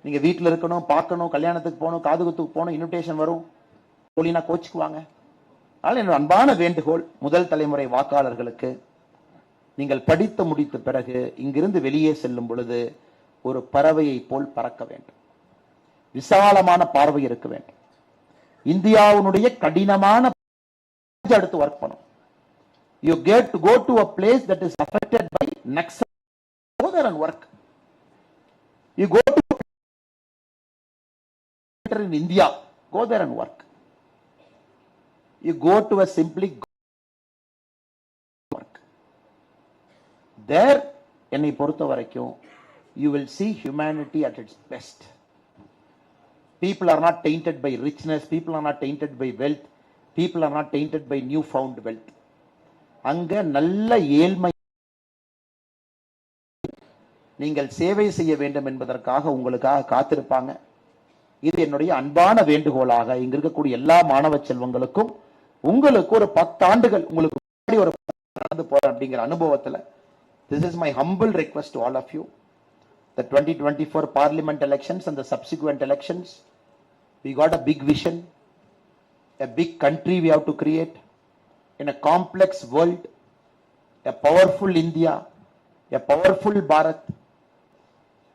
நீங்க வீட்டில் இருக்கணும், பார்க்கணும், கல்யாணத்துக்கு போகணும், காதுகுத்துக்கு போகணும், invitation வரும், போலினா கோச்சுக்குவாங்க. அதனால என்னோட அன்பான வேண்டுகோள் முதல் தலைமுறை வாக்காளர்களுக்கு, நீங்கள் படித்து முடித்த பிறகு இங்கிருந்து வெளியே செல்லும் பொழுது ஒரு பறவையை போல் பறக்க வேண்டும். விசாலமான பார்வை இருக்க வேண்டும். இந்தியாவுடைய கடினமான அடுத்து ஒர்க் பண்ணும். You get to go to a place that is affected by Naxal, go there and work. You go to center in India. Go there and work. You go to a simply work. There, என்னை பொறுத்த வரைக்கும், you will see humanity at its best. People are not tainted by richness. People are not tainted by wealth. People are not tainted by newfound wealth. அங்க நல்ல ஏழ்மை நீங்கள் சேவை செய்ய வேண்டும் என்பதற்காக உங்களுக்காக காத்திருப்பாங்க. இது என்னுடைய அன்பான வேண்டுகோளாக இங்க இருக்கக்கூடிய எல்லா மாணவ செல்வங்களுக்கும் உங்களுக்கு ஒரு 10 ஆண்டுகள் உங்களுக்கு முன்னாடி ஒரு நடந்து போற அப்படிங்கிற அனுபவத்துல this is my humble request to all of you. The 2024 parliament elections and the subsequent elections, we got a big vision, a big country we have to create in a complex world, a powerful India, a powerful Bharat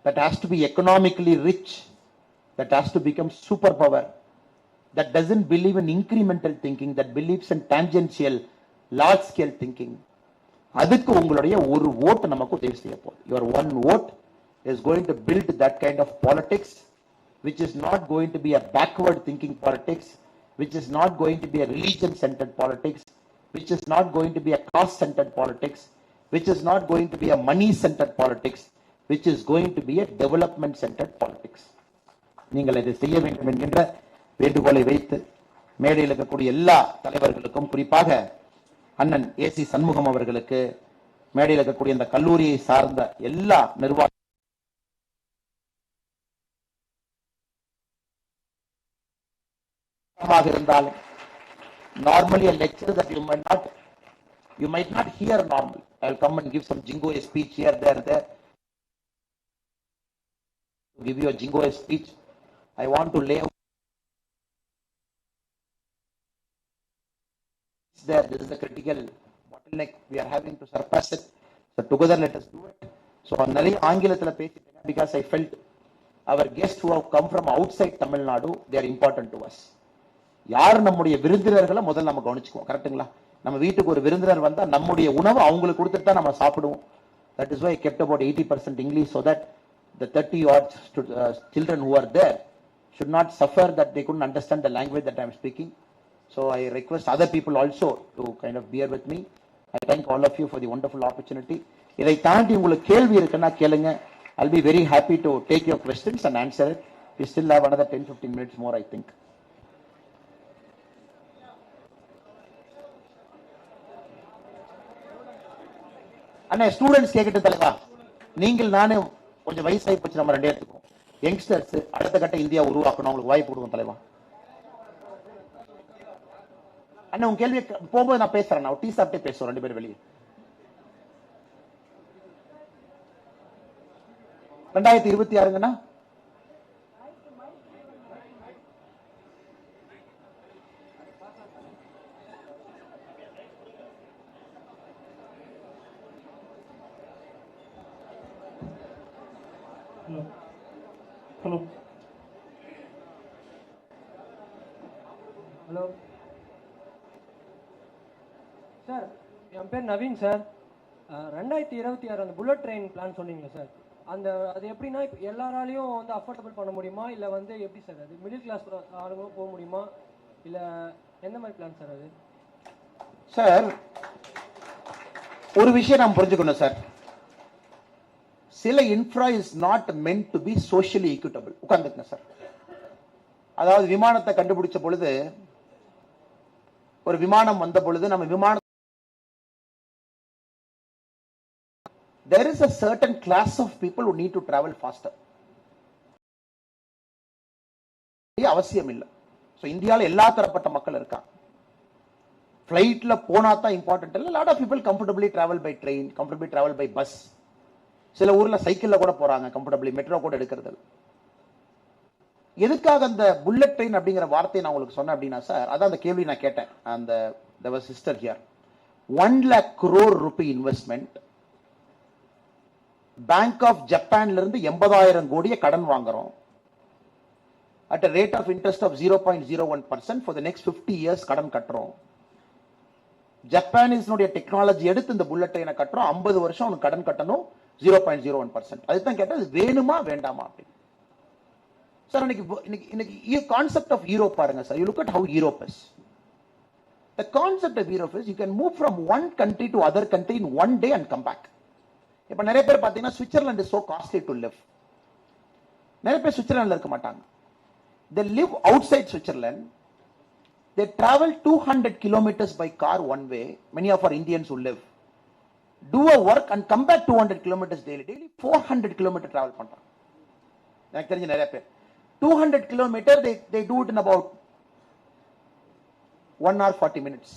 that has to be economically rich, that has to become superpower, that doesn't believe in incremental thinking, that believes in tangential, large scale thinking. அதுக்கு உங்களுடைய ஒரு vote நமக்கு உதவி செய்ய போகுது. Your one vote is going to build that kind of politics, which is not going to be a backward thinking politics, which is not going to be a religion centered politics, which is not going to be a caste centered politics, which is not going to be a money centered politics, which is going to be a development centered politics. நீங்கள் இதை செய்ய வேண்டும் என்கின்ற வேண்டுகோளை வைத்து மேடையில் இருக்கக்கூடிய எல்லா தலைவர்களுக்கும், குறிப்பாக அண்ணன் ஏசி சண்முகம் அவர்களுக்கு, மேடையில் இருக்கக்கூடிய இந்த கல்லூரியை சார்ந்த எல்லா நிர்வாக இருந்தாலும், normally a lecture that you might not hear normally. I will come and give some jingo speech here, there. Give you a jingo speech. I want to lay out there. This is the critical bottleneck we are having to surpass it. So together let us do it. So நிறைய ஆங்கிலத்தில் பேசிட்டேன் because I felt our guests who have come from outside Tamil Nadu, they are important to us. யார் நம்முடைய விருந்தினர்களை முதல்ல நம்ம கவனிச்சுக்குவோம். கரெக்ட்டுங்களா? நம்ம வீட்டுக்கு ஒரு விருந்தினர் வந்தா நம்முடைய உணவு அவங்களுக்கு கொடுத்துட்டு தான் நம்ம சாப்பிடுவோம். That is why I kept about 80% English, so that the 30 odd children who are there should not suffer that they couldn't understand the language that I am speaking. So I request other people also to kind of bear with me. I thank all of you for the wonderful opportunity. இதை தாண்டி உங்களுக்கு கேள்வி இருக்குன்னா கேளுங்க. I'll be very happy to take your questions and answer it. We still have another 10-15 minutes more, I think. Anna students கேட்கட்டும் தலைவா. நீங்கள் நானே கொஞ்சம் வயசாகி போச்சு, நம்ம ரெண்டே எடுத்துக்கோம். யங்ஸ்டர்ஸ் அடுத்த கட்ட இந்தியா உருவாக்கணும், அவங்களுக்கு வாய்ப்பு கொடுக்கும் தலைவா. அண்ணா உங்க கேள்வி போகும்போது நான் பேசுறேன். நான் டீ சாப்பிட்டே பேசுவோம் ரெண்டு பேரும் வெளியே. 2026ங்கண்ணா ஹலோ ஹலோ சார், என் பேர் நவீன் சார். 2026 அந்த புல்லட் ட்ரெயின் பிளான் சொன்னீங்களா சார்? அது எப்படின்னா இப்போ எல்லாராலையும் வந்து அஃபோர்டபுள் பண்ண முடியுமா, இல்லை வந்து எப்படி சார் அது மிடில் கிளாஸ் ஆளுங்களும் போக முடியுமா, இல்லை எந்த மாதிரி பிளான் சார் அது? சார் ஒரு விஷயம் நாம் புரிஞ்சுக்கணும் சார். சில infra is not meant to be socially equitable. உட்கார்ந்துங்க சார். அதாவது விமானத்தை கண்டுபிடிச்ச பொழுது, ஒரு விமானம் வந்த பொழுது, நம்ம விமானம் there is a certain class of people who need to travel faster. அவசியம் இல்லை. ஸோ இந்தியாவில் எல்லா தரப்பட்ட மக்கள் இருக்காங்க. ஃபிளைட்ல போனா தான் இம்பார்ட்டன்ட் இல்லை. Lot of people comfortably travel by train, comfortably travel by bus. சில ஊர்ல சைக்கிள்ல கூட போறாங்க, கம்ஃபர்டபிளி மெட்ரோ கூட எடுக்கிறது. எதுக்காக அந்த புல்லட் ட்ரெயின் அப்படிங்கிற வார்த்தையை நான் உங்களுக்கு சொன்னேன் அப்படின்னா சார், அதான் அந்த கேள்வி நான் கேட்டேன். அந்த sister here 1 lakh crore rupee investment. Bank of ஜப்பான்ல இருந்து 80,000 கோடியை கடன் வாங்குறோம். at a rate of interest of 0.01% for the next 50 years கடன் கட்டுறோம். ஜப்பானீஸ்னுடைய டெக்னாலஜி எடுத்து இந்த புல்லட் ட்ரெயினை கட்டுறோம். 50 வருஷம் அவனுக்கு கடன் கட்டணும், 0.01%. அதுதான் கேட்டா வேணுமா வேண்டாமா அப்படின்னு. சார் இன்னைக்கு கான்செப்ட் ஆஃப் யூரோப் பாருங்க sir. You look at how Europe is. The concept of Europe is you can move from one country to other country in one day and come back. இப்ப நிறைய பேர் பாத்தீங்கன்னா Switzerland is so costly to live. நிறைய பேர் Switzerlandல இருக்க மாட்டாங்க. They live outside Switzerland. They travel 200 kilometers by car one way. Many of our Indians who live do a work and come back 200 kilometers daily. Daily 400 kilometer travel பண்றாங்க. எனக்கு தெரிஞ்ச நிறைய பேர் 200 kilometer they do it in about 1 hour 40 minutes.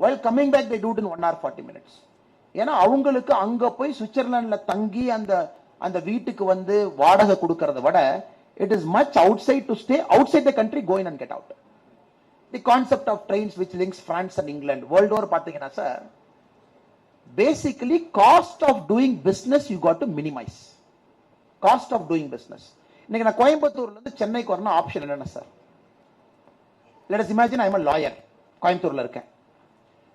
While coming back they do it in 1 hour 40 minutes. ஏன்னா அவங்களுக்கு அங்க போய் சுவிட்சர்லாந்துல தங்கி அந்த வீட்டுக்கு வந்து வாடகை கொடுக்கறத விட it is much outside to stay outside the country, go in and get out. The concept of trains which links France and England world over பாத்தீங்கன்னா sir, basically cost of doing business you got to minimize. Cost of doing business. இன்னைக்கு நான் கோயம்புத்தூர்ல இருந்து சென்னைக்கு வரணும், option என்னன்னா sir, let us imagine I am a lawyer. கோயம்புத்தூர்ல இருக்கேன்,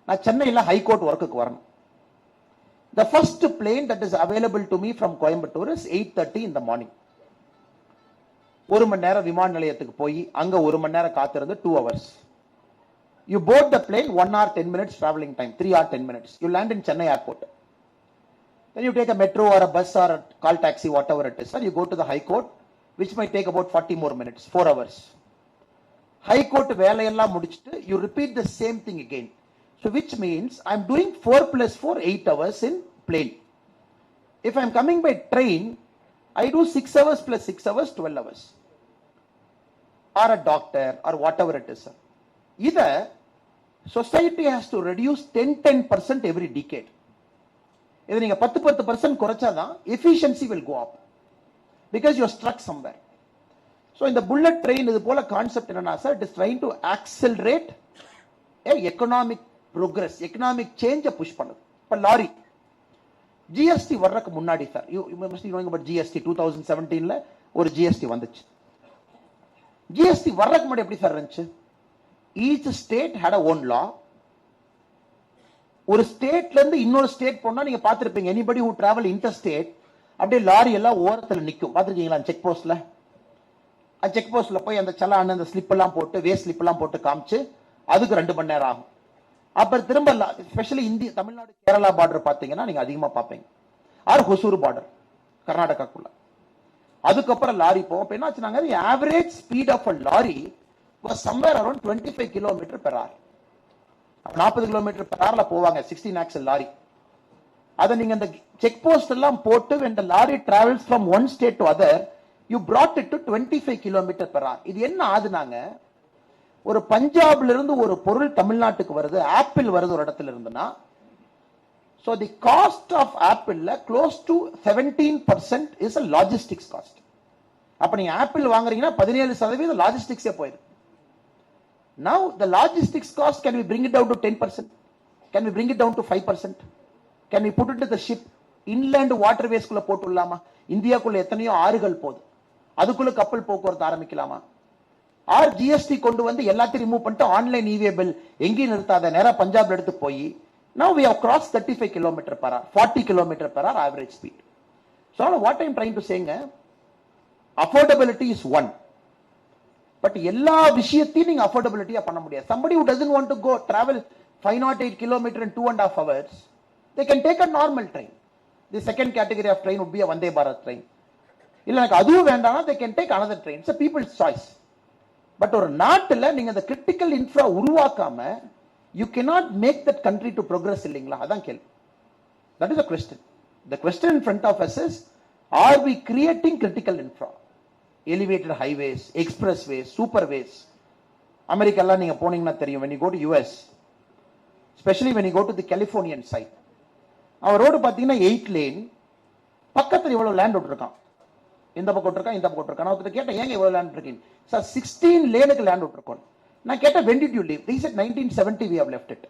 நான் சென்னையில ஹை கோர்ட் ஒர்க்குக்கு வரணும். The first plane that is available to me from Coimbatore is 8:30 in the morning. ஒரு மணி நேரம் விமான நிலையத்துக்கு போய் அங்க ஒரு மணி நேரம் காத்திருந்து 2 hours. You board the plane 1 hour 10 minutes traveling time, 3 hour 10 minutes. You land in Chennai airport. Then you take a metro or a bus or a call taxi, whatever it is. Sir, you go to the high court, which might take about 40 more minutes, 4 hours. High court வேலையெல்லாம் முடிச்சிட்டு you repeat the same thing again. So which means I'm doing 4 plus 4, 8 hours in plane. If I'm coming by train, I do 6 hours plus 6 hours, 12 hours. Or a doctor or whatever it is. Either society has to reduce 10% every decade. இதை நீங்க 10% குறைச்சாதான் efficiency will go up because you're stuck somewhere. So in the bullet train இது போல concept என்னன்னா சார், it is trying to accelerate economic progress, economic change புஷ் பண்ணுது. இப்ப lorry GST வர்றதுக்கு முன்னாடி சார், you must be knowing about GST 2017ல ஒரு ஜிஎஸ்டி வந்துச்சு. ஜிஎஸ்டி வர்றதுக்கு முன்னாடி எப்படி சார் இருந்துச்சு? each state had a own law. ஒரு ஸ்டேட்ல இருந்து இன்னொரு ஸ்டேட் போனா நீங்க பாத்திருப்பீங்க, anybody who travel interstate அப்படியே லாரி எல்லாம் ஓரத்துல நிக்கும், பாத்திருக்கீங்களா? செக் போஸ்ட்ல, செக் போஸ்ட்ல போய் அந்த சலான் அந்த ஸ்லிப் எல்லாம் போட்டு வேஸ்ட் ஸ்லிப் எல்லாம் போட்டு காமிச்சு அதுக்கு 2 மணி நேரம் ஆகும். அப்புறம் திரும்ப ஸ்பெஷலி இந்திய தமிழ்நாடு கேரளா பார்டர் பாத்தீங்கன்னா நீங்க அதிகமா பாப்பீங்க, ஆர் ஹொசூர் பார்டர் கர்நாடகாக்குள்ள. அதுக்கப்புறம் லாரி போவோம். என்ன ஆச்சுனாங்க, average speed of a lorry was somewhere around 25 km per hour. 40 km per hour போவாங்க 16 axle லாரி. அத நீங்க அந்த செக் போஸ்ட் எல்லாம் போட்டு when the lorry travels from one state to other, you brought it to 25 km per hour. இது என்ன ஆதுனாங்க, ஒரு பஞ்சாப்ல இருந்து ஒரு பொருள் தமிழ்நாட்டுக்கு வருது, ஆப்பிள் வருது ஒரு இடத்துல இருந்துன்னா, so the cost of apple close to 17% is a logistics cost. அப்ப நீங்க ஆப்பிள் வாங்குறீங்கன்னா 17% லாஜிஸ்டிக்ஸே போயிடும். Now the logistics cost, can we bring it down to 10%? Can we bring it down to 5%? Can we put it to the ship? Inland waterways குள்ள போட்டுடலாமா? இந்தியாக்குள்ள எத்தனையோ ஆறுகள் போகுது, அதுக்குள்ள கப்பல் போக்குவரத்து ஆரம்பிக்கலாமா? ஆர் ஜிஎஸ்டி கொண்டு வந்து எல்லாத்தையும் ரிமூவ் பண்ணிட்டு ஆன்லைன் இவே பில் எங்கேயும் நிறுத்தாத நேரா பஞ்சாப்ல எடுத்து போய் now we have crossed 35 km per hour, 40 km per hour average speed. So what I'm trying to saying, affordability is one, but எல்லா விஷயத்தையும் நீங்க affordability பண்ண முடியாது. Somebody who doesn't want to go travel 508 km in 2.5 hours, they can take a normal train. The second category of train would be a Vande Bharat train. இல்ல எனக்கு அதுவும் வேண்டாம்னா they can take another train. It's a people's choice. But ஒரு நாட்டுல நீங்க அந்த critical infra உருவாக்காம you cannot make that country to progress இல்லீங்களா? அதான் கேள்வி. That is the question. The question in front of us is, are we creating critical infra? Elevated highways, expressways, superways. அமெரிக்கால நீங்க போனீங்கன்னா தெரியும், when you go to US, especially when you go to the Californian side, அவன் road பாத்தீங்கன்னா 8 lane, பக்கத்துல இவ்வளவு land விட்டுருக்கான், இந்த பக்கம் விட்டுருக்கான், இந்த பக்கம் விட்டுருக்கான். நான் கேட்டேன், ஏங்க இவ்வளவு லேண்ட் இருக்கீங்க சார்? 16 லேனுக்கு லேண்ட் விட்டுருக்கோம். நான் கேட்டேன், when did you leave? He said 1970 we have left it.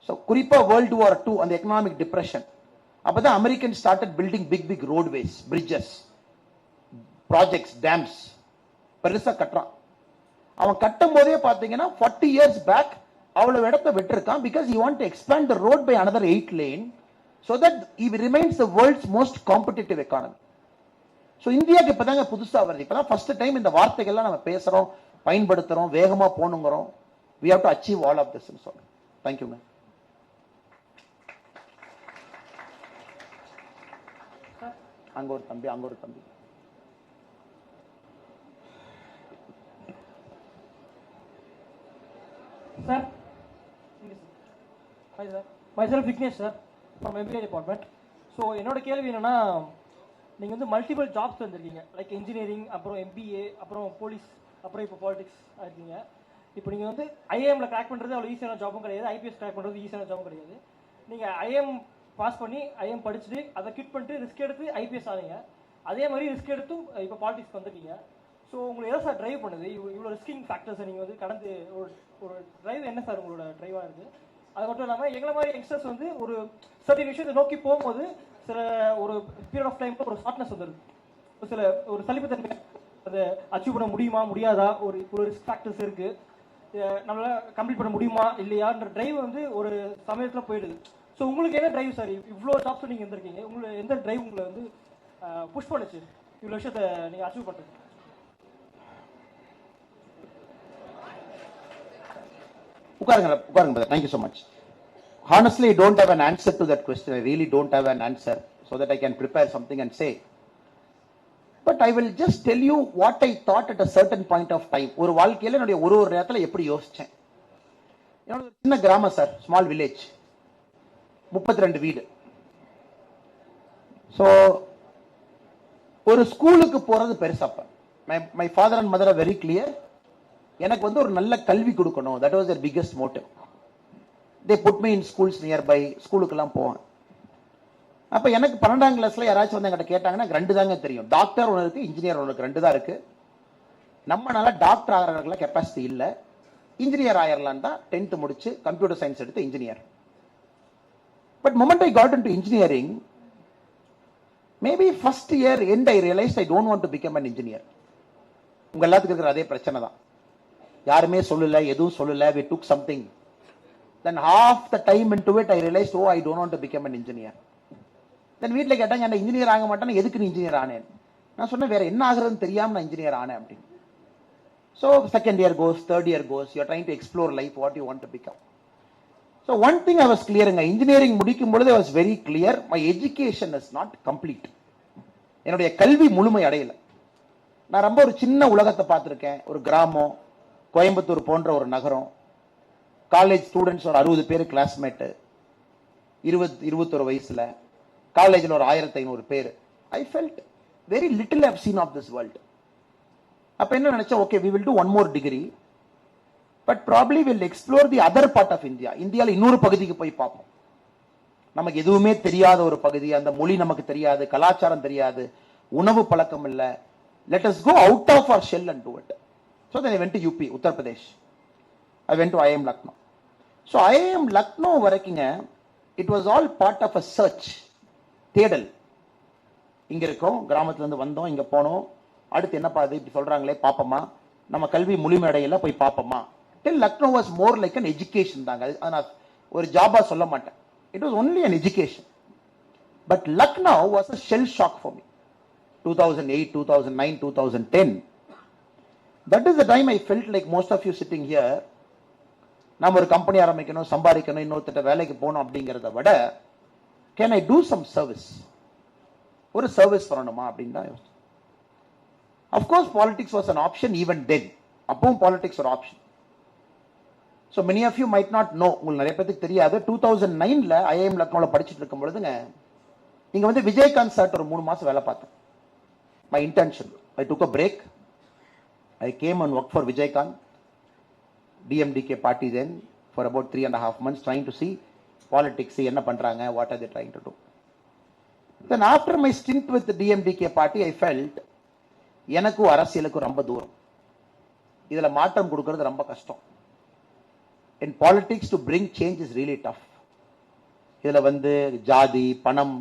So குறிப்பா World War II அந்த எக்கனாமிக் டிப்ரெஷன், அப்பதான் American started building big roadways, bridges, projects, dams பெருசா கட்டுறான். அவன் கட்டும் போதே பாத்தீங்கன்னா 40 years back அவ்வளவு இடத்தை விட்டுருக்கான், because he want to expand the road by another 8 lane so that he remains the world's most competitive economy. So இந்தியாவுக்கு இப்பதாங்க புதுசா வருது. இப்பதான் ஃபர்ஸ்ட் டைம் இந்த வார்த்தைகள்லாம் நம்ம பேசுறோம், பயன்படுத்துறோம், வேகமா போகணுங்கிறோம். we have to achieve all of this ன்னு சொல்றேன். Thank you, man. அங்க ஒரு தம்பி, அங்க ஒரு தம்பி. Sir, hi sir, myself Vignesh sir, from MBA department. So என்னோட கேள்வி என்னன்னா, நீங்கள் வந்து மல்டிபிள் ஜாப்ஸ் வந்திருக்கீங்க, லைக் இன்ஜினியரிங், அப்புறம் MBA, அப்புறம் போலீஸ், அப்புறம் இப்போ பாலிடிக்ஸ் ஆயிருக்கீங்க. இப்போ நீங்கள் வந்து ஐஏஎம்ல கிராக் பண்ணுறது அவ்வளோ ஈஸியான ஜாபும் கிடையாது, ஐபிஎஸ் கிராக் பண்ணுறது ஈஸியான ஜாபும் கிடையாது. நீங்கள் ஐஏஎம் பாஸ் பண்ணி ஐஏஎம் படிச்சுட்டு அதை கிட் பண்ணிட்டு ரிஸ்க் எடுத்து ஐபிஎஸ் ஆனீங்க. அதே மாதிரி ரிஸ்க் எடுத்தும் இப்போ பாலிடிக்ஸ் வந்துட்டீங்க. ஸோ உங்களுக்கு எதை சார் ட்ரைவ் பண்ணுது? இவ்வளோ ரிஸ்கிங் ஃபேக்டர்ஸை நீங்கள் வந்து கடந்து ஒரு ட்ரைவ் என்ன சார் உங்களோட ட்ரைவாக இருக்குது? அது மட்டும் இல்லாமல் எங்களை மாதிரி யங்ஸ்டர்ஸ் வந்து ஒரு சர்டின் விஷயத்தை நோக்கி போகும்போது சில ஒரு பீரியட் ஆஃப் டைம் ஒரு ஷார்ட்னஸ் வந்துடுது, சில ஒரு சலிப்புத்தன்மை, அதை அச்சீவ் பண்ண முடியுமா முடியாதா, ஒரு ரிஸ்க் ஃபேக்டர்ஸ் இருக்குது, நம்மளால் கம்ப்ளீட் பண்ண முடியுமா இல்லையான்ற ட்ரைவ் வந்து ஒரு சமயத்தில் போயிடுது. ஸோ உங்களுக்கு என்ன ட்ரைவ் சார்? இவ்வளோ ஜாப்ஸ் நீங்கள் இருந்திருக்கீங்க, உங்களுக்கு எந்த ட்ரைவ் உங்களை வந்து புஷ் பண்ணுச்சு இவ்வளோ விஷயத்தை நீங்கள் அச்சீவ் பண்ணுறது? உட்காருங்க brother. Thank you so much. Honestly, I don't have an answer to that question. I really don't have an answer so that I can prepare something and say. But I will just tell you what I thought at a certain point of time. ஒரு வாழ்க்கையில என்னுடைய ஒரு நேரத்துல எப்படி யோசிச்சேன். என்னோட சின்ன கிராமம் சார், ஸ்மால் வில்லேஜ், 32 வீடு. ஸோ ஒரு ஸ்கூலுக்கு போறது பெருசாப்ப. My father and mother are very clear. எனக்கு வந்து ஒரு நல்ல கல்வி கொடுக்கணும். That was their biggest motive. they put me in schools nearby. ஸ்கூலுக்கெல்லாம் போவேன். அப்ப எனக்கு 12ஆம் கிளாஸ்ல யாராச்சும் வந்து என்கிட்ட கேட்டாங்கன்னா ரெண்டு தாங்க தெரியும், டாக்டர் ஒன்று இருக்கு, இன்ஜினியர் ஒன்று இருக்கு, ரெண்டு தான் இருக்கு. நம்மளால டாக்டர் ஆகிறதுக்குலாம் கெப்பாசிட்டி இல்லை, இன்ஜினியர் ஆயிரலாம் தான் 10th முடிச்சு கம்ப்யூட்டர் சயின்ஸ் எடுத்து engineer. But moment I got into engineering, maybe first year end I realized I don't want to become an engineer. உங்க எல்லாத்துக்கும் இருக்கிற அதே பிரச்சனை தான். யாருமே சொல்லல, எதுவும் சொல்லல. we took something. then half the time into it I realized, oh, I don't want to become an engineer. then வீட்ல கேட்டாங்க, என்ன இன்ஜினியர் ஆக மாட்டானே, எதுக்கு நீ இன்ஜினியர் ஆனேன்? நான் சொன்னேன், வேற என்ன ஆகுறதுன்னு தெரியாம நான் இன்ஜினியர் ஆனேன் அப்படின்னு. so second year goes, third year goes, you are trying to explore life, what you want to become. so one thing I was clear, engineering முடிக்கும் பொழுது I was very clear, my education is not complete. என்னுடைய கல்வி முழுமை அடையல. நான் ரொம்ப ஒரு சின்ன உலகத்தை பார்த்திருக்கேன். ஒரு கிராமம், கோயம்புத்தூர் போன்ற ஒரு நகரம், காலேஜ் ஸ்டூடெண்ட்ஸ் ஒரு 60 பேர் கிளாஸ்மேட், 21 வயசுல காலேஜில் ஒரு 1500 பேர். I felt very little I have seen of this world. அப்ப என்ன நினைச்சேன், okay, we will do one more degree, but probably we'll explore the other part of India. இந்தியாவில் இன்னொரு பகுதிக்கு போய் பார்ப்போம். நமக்கு எதுவுமே தெரியாத ஒரு பகுதி, அந்த மொழி நமக்கு தெரியாது, கலாச்சாரம் தெரியாது, உணவு பழக்கம் இல்லை. let us go out of our shell and do it. so then I went to UP, Uttar Pradesh. I went to IIM Lucknow. so IIM Lucknow வரைக்குங்க, it was all part of a search, தேடல். இங்க இருக்கோம், கிராமத்துல இருந்து வந்தோம், இங்க போனோம், அடுத்து என்ன பாது இப்படி சொல்றாங்களே பாப்போமா, நம்ம கல்வி முழுமையடையில போய் பாப்போமா. till Lucknow was more like an education தாங்க. அது நான் ஒரு ஜாபா சொல்ல மாட்டேன். it was only an education. but Lucknow was a shell shock for me. 2008, 2009, 2010. that is the time I felt like most of you sitting here, நாம ஒரு company ஆரம்பிக்கணும், சம்பாதிக்கணும், இன்னொருத்த வேலைக்கு போகணும் அப்படிங்கிறத விட, can I do some service? ஒரு சர்வீஸ் பண்ணணுமா அப்படின்னு தான் யோசிச்சேன். of course politics was an option even then. அப்பவும் politics ஒரு option. so many of you might not know, உங்களுக்கு நிறைய பேருக்கு தெரியாது, 2009ல IIM லக்னோல படிச்சுட்டு இருக்கும் பொழுதுங்க, இங்க வந்து விஜயகாந்த் சார் ஒரு 3 மாசம் வேலை பார்த்தேன். my internship. I took a break. I came and worked for Vijaykanth, DMDK party then, for about 3.5 months, trying to see politics, என்ன பண்றாங்க, what are they trying to do. then after my stint with the DMDK party, I felt எனக்கும் அரசியலுக்கும் ரொம்ப தூரம், இதுல மாற்றம் கொடுக்கிறது ரொம்ப கஷ்டம். in politics to bring change is really tough. இதுல வந்து ஜாதி, பணம்,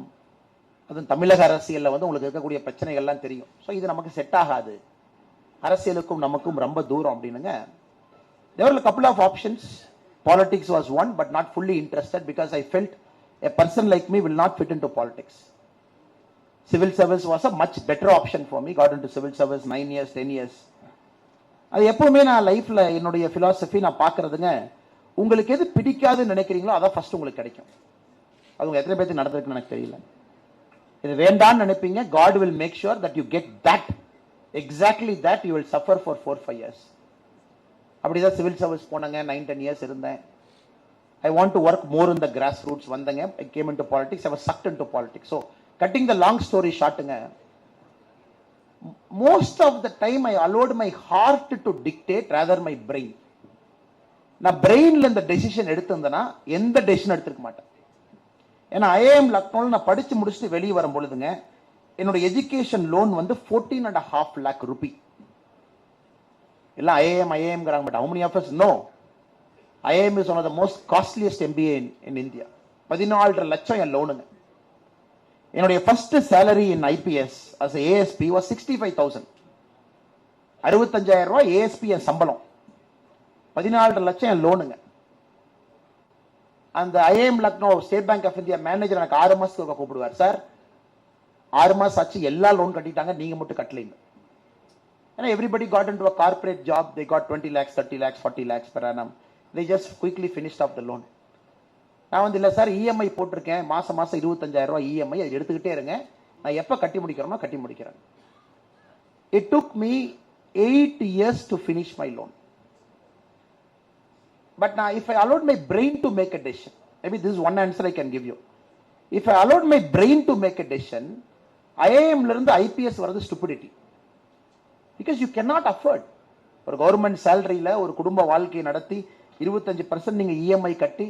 அதுவும் தமிழக அரசியல்ல வந்து உங்களுக்கு இருக்கக்கூடிய பிரச்சனைகள்லாம் தெரியும். ஸோ இது நமக்கு செட் ஆகாது, அரசியலுக்கும் நமக்கும் ரொம்ப தூரம் அப்படின்னுங்க. there were a couple of options. politics was one, but not fully interested because I felt a person like me will not fit into politics. Civil service was a much better option for me. Got into civil service 9 years, 10 years. அது எப்பவுமே நான் லைஃப்ல என்னுடைய philosophy நான் பாக்குறதுங்க, உங்களுக்கு எது பிடிக்காதுன்னு நினைக்கிறீங்களோ அதான் ஃபர்ஸ்ட் உங்களுக்கு கிடைக்கும். அது உங்க எத்தனை பேருக்கு நடந்திருக்குன்னு எனக்கு தெரியல. இது வேண்டான்னு நினைப்பீங்க, God will make sure that you get that, exactly that you will suffer for 4-5 years. அப்படிதான் சிவில் சர்வீஸ் போனங்க, 9-10 years இருந்தேன். I want to work more in the grassroots வந்தங்க. I came into politics, I was sucked into politics. So cutting the long story shortங்க, most of the time I allowed my heart to dictate rather my brain. நான் பிரெயின்ல இந்த decision எடுத்திருந்தேன்னா எந்த decision எடுத்துக்க மாட்டேன். ஏன்னா IIM லக்னோவில் நான் படிச்சு முடிச்சுட்டு வெளியே வரும் பொழுதுங்க, என்னோட எஜுகேஷன் லோன் வந்து 14.5 lakh rupee. எல்லாம் ஐஏஎம்ங்கிறாங்க, but how many of us know IIM is one of the most costliest MBA in India. 14 லட்சம் என் லோனுங்க. என்னுடைய first salary in IPS as a ASP was 65,000. 65,000 ரூபாய் ASP என் சம்பளம், 14 லட்சம் என் லோனுங்க. அந்த ஐஏஎம் Lucknow state bank of India manager எனக்கு 6 மாசத்துக்கு கூப்பிடுவார், சார் 6 மாசம் ஆச்சு எல்லா லோன் கட்டிட்டாங்க, நீங்க மட்டும் கட்டலைங்க. ஏன்னா everybody got into a corporate job, they got 20 lakhs, 30 lakhs, 40 lakhs per annum. They just quickly finished off the loan. நான் வந்து இல்லை சார் இஎம்ஐ போட்டிருக்கேன், மாசம் 25,000 ரூபாய் இஎம்ஐ, அது எடுத்துக்கிட்டே இருங்க, நான் எப்போ கட்டி முடிக்கிறோமோ கட்டி முடிக்கிறேன். It took me 8 years to finish my loan. But now if I allowed my brain to make a decision, maybe this is one answer I can give you. If I allowed my brain to make a decision, IIM ல இருந்து IPS வரது stupidity. Because you cannot afford. ஒரு government சேலரியில ஒரு குடும்ப வாழ்க்கையை நடத்தி 25% நீங்க EMI கட்டி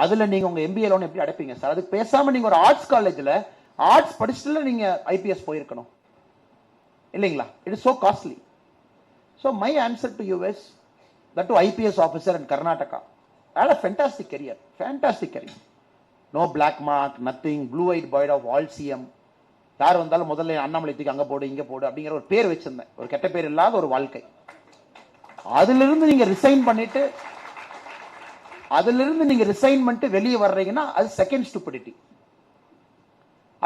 அதுல நீங்க உங்க எம்பிஏ லோன் எப்படி அடைப்பீங்க சார்? அதுக்கு பேசாம நீங்க ஒரு ஆர்ட்ஸ் காலேஜ்ல ஆர்ட்ஸ் படிச்சுட்டு நீங்க ஐபிஎஸ் போயிருக்கணும் இல்லைங்களா? It is so costly. So my answer to you is that to IPS officer in Karnataka. I had a fantastic career. No black mark, nothing, blue-eyed boy of all CM. யார் வந்தாலும் முதல்ல அண்ணாமலை தூக்கி அங்க போடு இங்க போடு அப்படிங்கிற ஒரு பேர் வச்சிருந்தேன், ஒரு கெட்ட பேர் இல்லாத ஒரு வாழ்க்கை. அதிலிருந்து நீங்க ரிசைன் பண்ணிட்டு வெளியே வர்றீங்கன்னா அது செகண்ட் ஸ்டூபிடிட்டி.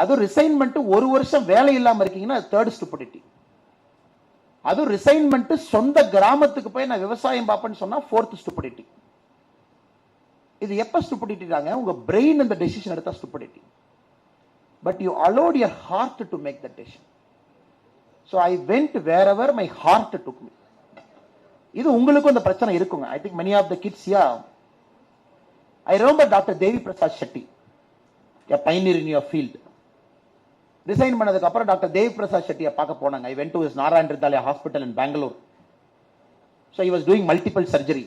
அது ரிசைன்மெண்ட் ஒரு வருஷம் வேலை இல்லாம இருக்கீங்கன்னா அது தேர்ட் ஸ்டூபிடிட்டி. அது ரிசைன்மெண்ட் சொந்த கிராமத்துக்கு போய் நான் விவசாயம் பார்ப்பேன்னு சொன்னா ஃபோர்த் ஸ்டூபிடிட்டி. இது எப்ப ஸ்டூபிடிட்டி தாங்க? உங்க பிரெயின் இந்த டெசிஷன் எடுத்தா stupidity. But you allowed your heart to make that decision. So I went wherever my heart took me. இது உங்களுக்கும் இந்த பிரச்சனை இருக்குங்க. I think many of the kids here. I remember Dr. Devi Prasad Shetty, a pioneer in your field. Resign பண்ணதுக்கு அப்புறம் doctor தேவி பிரசாத் செட்டியை பார்க்க போனாங்க. I went to his Narayan ரித்தாலயா hospital in Bangalore. So he was doing multiple surgery.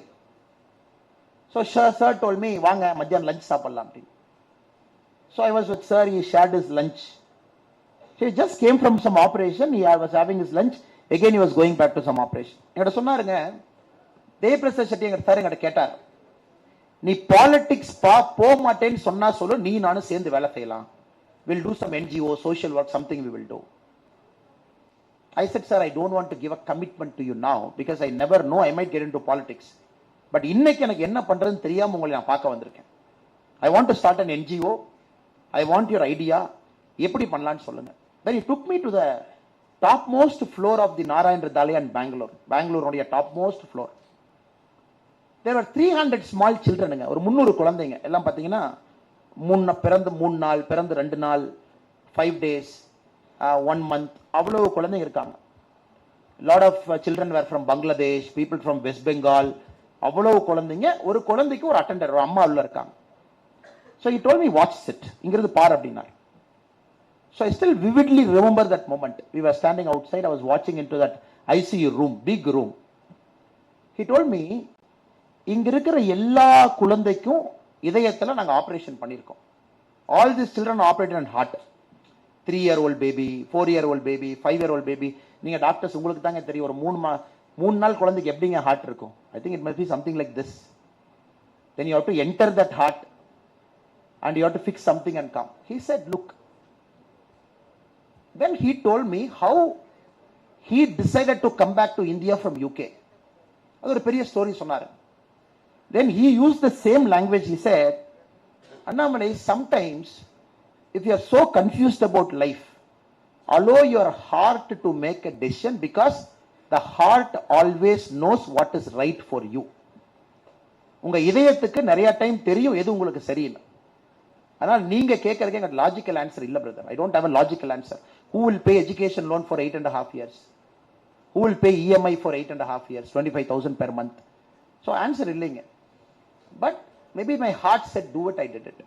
So sir told me, வாங்க மத்தியானம் lunch சாப்பிடலாம் அப்படின்னு. So I was with sir, he shared his lunch. He just came from some operation, he was having his lunch, again he was going back to some operation. என்கிட்ட சொன்னாருங்க, தேவி Prasad Shetty sir என்கிட்ட கேட்டார், நீ politics போக மாட்டேன்னு சொன்னா சொல்லு, நீ நானும் சேர்ந்து வேலை செய்யலாம். We'll do some NGO, social work, something we will do. I said, sir, I don't want to give a commitment to you now because I never know, I might get into politics. But இன்னைக்கு எனக்கு என்ன பண்றதுன்னு தெரியாம உங்களை நான் பார்க்க வந்திருக்கேன். I want to start an NGO. I want your idea. எப்படி பண்ணலாம்னு சொல்லுங்க. Then he took me to the topmost floor of the Narayan Hridayalaya in Bangalore. Bangalore topmost floor. There were 300 small children. ஒரு 300 குழந்தைங்க. எல்லாம் பாத்தீங்கன்னா பிறந்து 3 நாள், பிறந்து 2 நாள், 5 days, 1 month, அவ்வளவு குழந்தைங்க இருக்காங்க. lot of children were from Bangladesh, people from West Bengal, அவ்வளவு குழந்தைங்க. ஒரு குழந்தைக்கு ஒரு அட்டெண்டர், ஒரு அம்மா உள்ள இருக்காங்க. So he told me, watch it, இங்கிருந்து பார் அப்படின்னார். So I still vividly remember that moment. We were standing outside, I was watching into that ICU room, big room. He told me, இங்க இருக்கிற எல்லா குழந்தைக்கும் இதயத்துல நாங்க ஆபரேஷன் பண்ணிருக்கோம். All these children operated on heart. 3-year-old baby, 4-year-old baby, 5-year-old baby. நீங்க doctors உங்களுக்கு தாங்க தெரியும், ஒரு 3 நாள் குழந்தைக்கு எப்படிங்க ஹார்ட் இருக்கும்? I think it must be something like this. Then you have to enter that heart and you have to fix something and come. He said, look. Then he told me how he decided to come back to India from UK. அது ஒரு பெரிய story சொன்னாரு. Then he used the same language. He said, Annamalai, sometimes if you are so confused about life, allow your heart to make a decision because the heart always knows what is right for you. உங்க இதயத்துக்கு நிறைய time தெரியும் எது உங்களுக்கு சரியில்லை. ஆனால் நீங்க கேட்கறதுக்கு எனக்கு லாஜிக்கல் ஆன்சர் இல்ல brother. I don't have a logical answer. Who will pay education loan for 8.5 years? Who will pay EMI for 8.5 years? 25,000 per month. So answer இல்லைங்க. But maybe my heart said do it, I did it.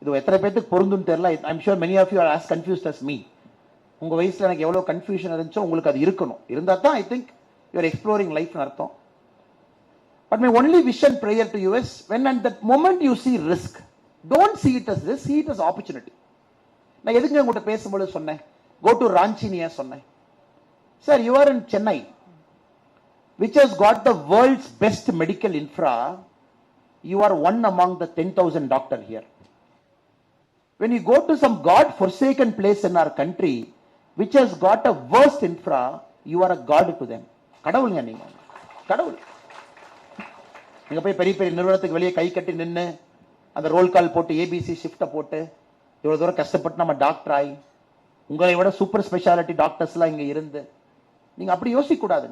இது எத்தனை பேருக்கு பொருந்தும் தெரியல. I'm sure many of you are as confused as me. உங்க வயசுல எனக்கு எவ்வளவு கன்ஃபியூஷன் இருந்துச்சோ உங்களுக்கு அது இருக்கணும். இருந்தா தான் I think you are exploring life னு அர்த்தம். But my only vision prayer to you is when at that moment you see risk, don't see it as risk, see it as opportunity. நான் எதுக்கு உங்கள்கிட்ட பேசும்போது சொன்னேன் go to Ranchi னு ஏன் சொன்னேன்? Sir, you are in Chennai, which has got the world's best medical infra. You are one among the 10,000 doctor here. When you go to some God-forsaken place in our country, which has got a worst infra, you are a god to them. கடவுளுங்க நீங்க, கடவுள். நீங்க போய் பெரிய பெரிய நிறுவனத்துக்கு வெளியே கை கட்டி நின்று அந்த ரோல் கால் போட்டு ஏபிசி ஷிஃப்ட போட்டு இவ்வளவு தூரம் கஷ்டப்பட்டு நம்ம டாக்டர் ஆகி உங்களை விட சூப்பர் ஸ்பெஷாலிட்டி டாக்டர்ஸ் எல்லாம் இங்க இருந்து நீங்க அப்படி யோசிக்க கூடாது.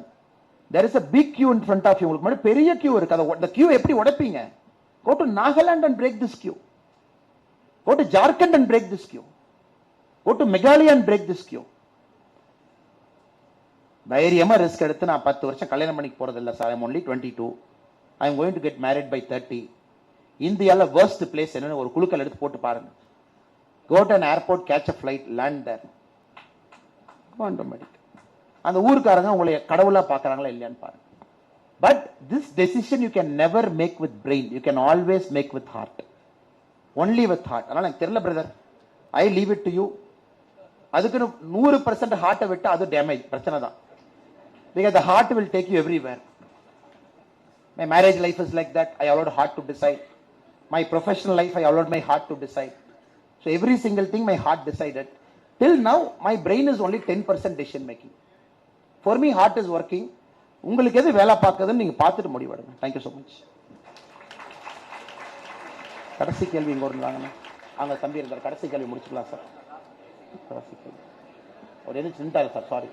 there is a big queue in front of you. உங்களுக்கு முன்னாடி பெரிய queue இருக்கு. அந்த queue எப்படி உடைப்பீங்க? go to Nagaland and break this queue. go to Jharkhand and break this queue. go to Meghalaya and break this queue. தைரியமா risk எடுத்து நான் 10 வருஷம் கல்யாணம் பண்ணிக்க போறது இல்ல sir. I'm only 22. I'm going to get married by 30. இந்தியால worst place என்னன்னு ஒரு குலுக்கல் எடுத்து போட்டு பாருங்க. go to an airport, catch a flight, land there. அந்த ஊர்க்காரங்க உங்களை கடவுளா பார்க்கறாங்களா இல்லையான்னு பாருங்க. But this decision you can never make with brain. You can always make with heart. Only with heart. அதனால எனக்கு தெரியல brother. I leave it to you. அதுக்கு 100% ஹார்ட்டை விட்டு அது டேமேஜ் பிரச்சனை தான். Because the heart will take you everywhere. My marriage life is like that. I allowed heart to decide. My professional life, I allowed my heart to decide. So every single thing my heart decided. Till now, my brain is only 10% decision making. For me, heart is working. உங்களுக்கு எது வேலை பார்க்குதுன்னு நீங்க பார்த்துட்டு முடிவெடுங்க. Thank you so much. கடைசி கேள்வி இங்க ஒரு வாங்க. அங்க தம்பி இருந்தார். கடைசி கேள்வி முடிச்சுக்கலாம் சார். கடைசி கேள்வி. ஒரு எது சிந்தாரு சார். சாரி.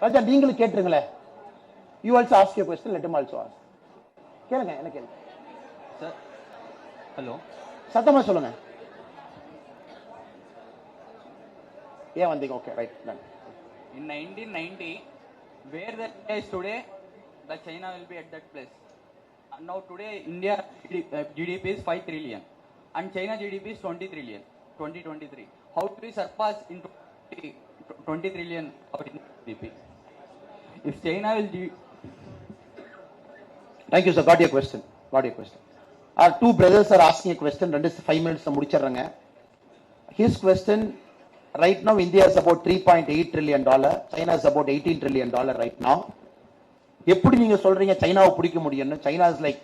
ராஜா நீங்களும் கேட்டுருங்களே. You also ask your question, let him also ask. கேளுங்க, என்ன கேளுங்க சார். ஹலோ, சத்தமா சொல்லுங்க. ஏன் வந்தீங்க? Okay, right. In 1990, where the India is today, the China will be at that place. And now today, India GDP is 5 trillion, and China GDP is 20 trillion. 2023. How do we surpass in 20 trillion of GDP? If China will Thank you, sir. Got your question. Got your question. Our two brothers are asking a question. 5 minutes முடிச்சிடுறேங்க. His question, right now India is about $3.8 trillion. China is about $18 trillion right now. எப்படி நீங்க சொல்றீங்க சைனாவை பிடிக்க முடியும்னு? China is like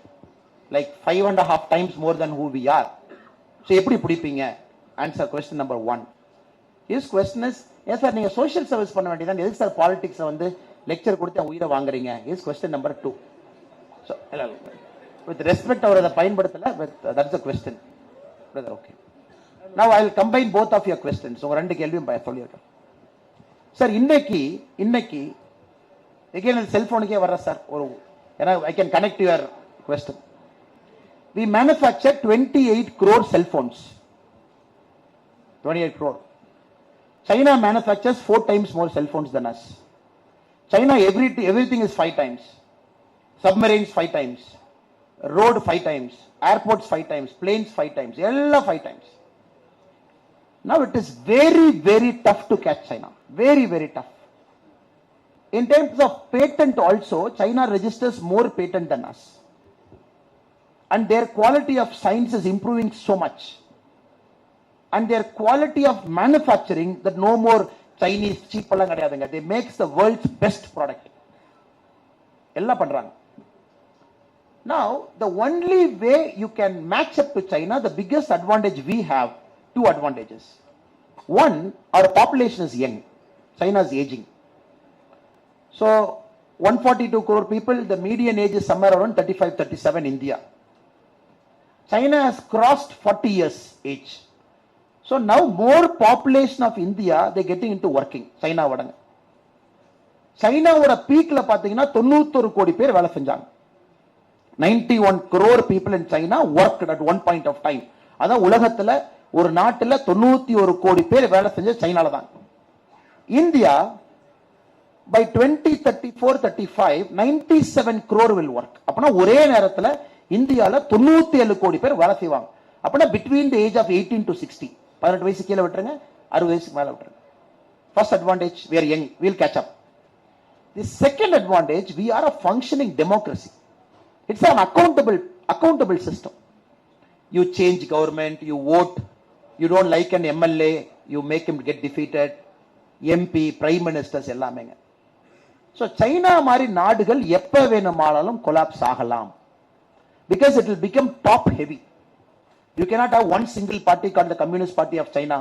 5.5 times more than who we are. So எப்படி பிடிப்பீங்க? Answer question number 1. His question is, yes sir, நீங்க social service பண்ண வேண்டியதான், எதுக்கு சார் பாலிடிக்ஸ் வந்து லெக்சர் கொடுத்து உயிரை வாங்குறீங்க? His question number 2. So, with respect அவர் அதை பயன்படுத்தல, that's the question. Brother, okay. Now I will combine both of your questions. உங்க ரெண்டு கேள்வியும் சொல்லியிருக்கேன். சார் இன்னைக்கு again அந்த செல்போனுக்கே வர்ற சார் ஒரு ஏன்னா I can connect your question. We manufacture 28 crore cell phones. 28 crore. China manufactures 4 times more cell phones than us. China everything is 5 times. Submarines 5 times. Road 5 times. Airports 5 times. Planes 5 times. All 5 times. Now it is very, very tough to catch China. Very, very tough. In terms of patent also, China registers more patent than us. And their quality of science is improving so much. And their quality of manufacturing, that no more Chinese cheap எல்லாம் கிடையாதுங்க. They makes the world's best product. எல்லாம் பண்றாங்க. Now, the only way you can match up to China, the biggest advantage we have, 2 advantages. One, our population is young. China is aging. So, 142 crore people, the median age is somewhere around 35, 37 in India. China has crossed 40 years age. So now more population of India, they're getting into working. China vadanga. China ஓட பீக்ல பாத்தீங்கன்னா 91 கோடி பேர் வேலை செஞ்சாங்க. 91 crore people in China worked at one point of time. அதான் உலகத்துல ஒரு நாட்டுல 91 கோடி பேர் வேலை செஞ்ச சைனால தான். India by 2034-35 97 crore will work. அப்பனா ஒரே நேரத்துல இந்தியால 97 கோடி பேர் வேலை செய்வாங்க. அப்பனா between the age of 18 to 60, 18 வயசு கீழ விட்டுருங்க, 60 வயசுக்கு மேல விட்டுருங்க. First advantage, we are young, we'll catch up. The second advantage, we are a functioning democracy. It's an accountable system. You change government, you vote, you don't like an MLA, you make him get defeated, MP, prime ministers எல்லாமேங்க. So China மாதிரி நாடுகள் எப்ப வேணுமானாலும் collapse ஆகலாம். Because it will become top heavy. You cannot have one single party called the Communist Party of China.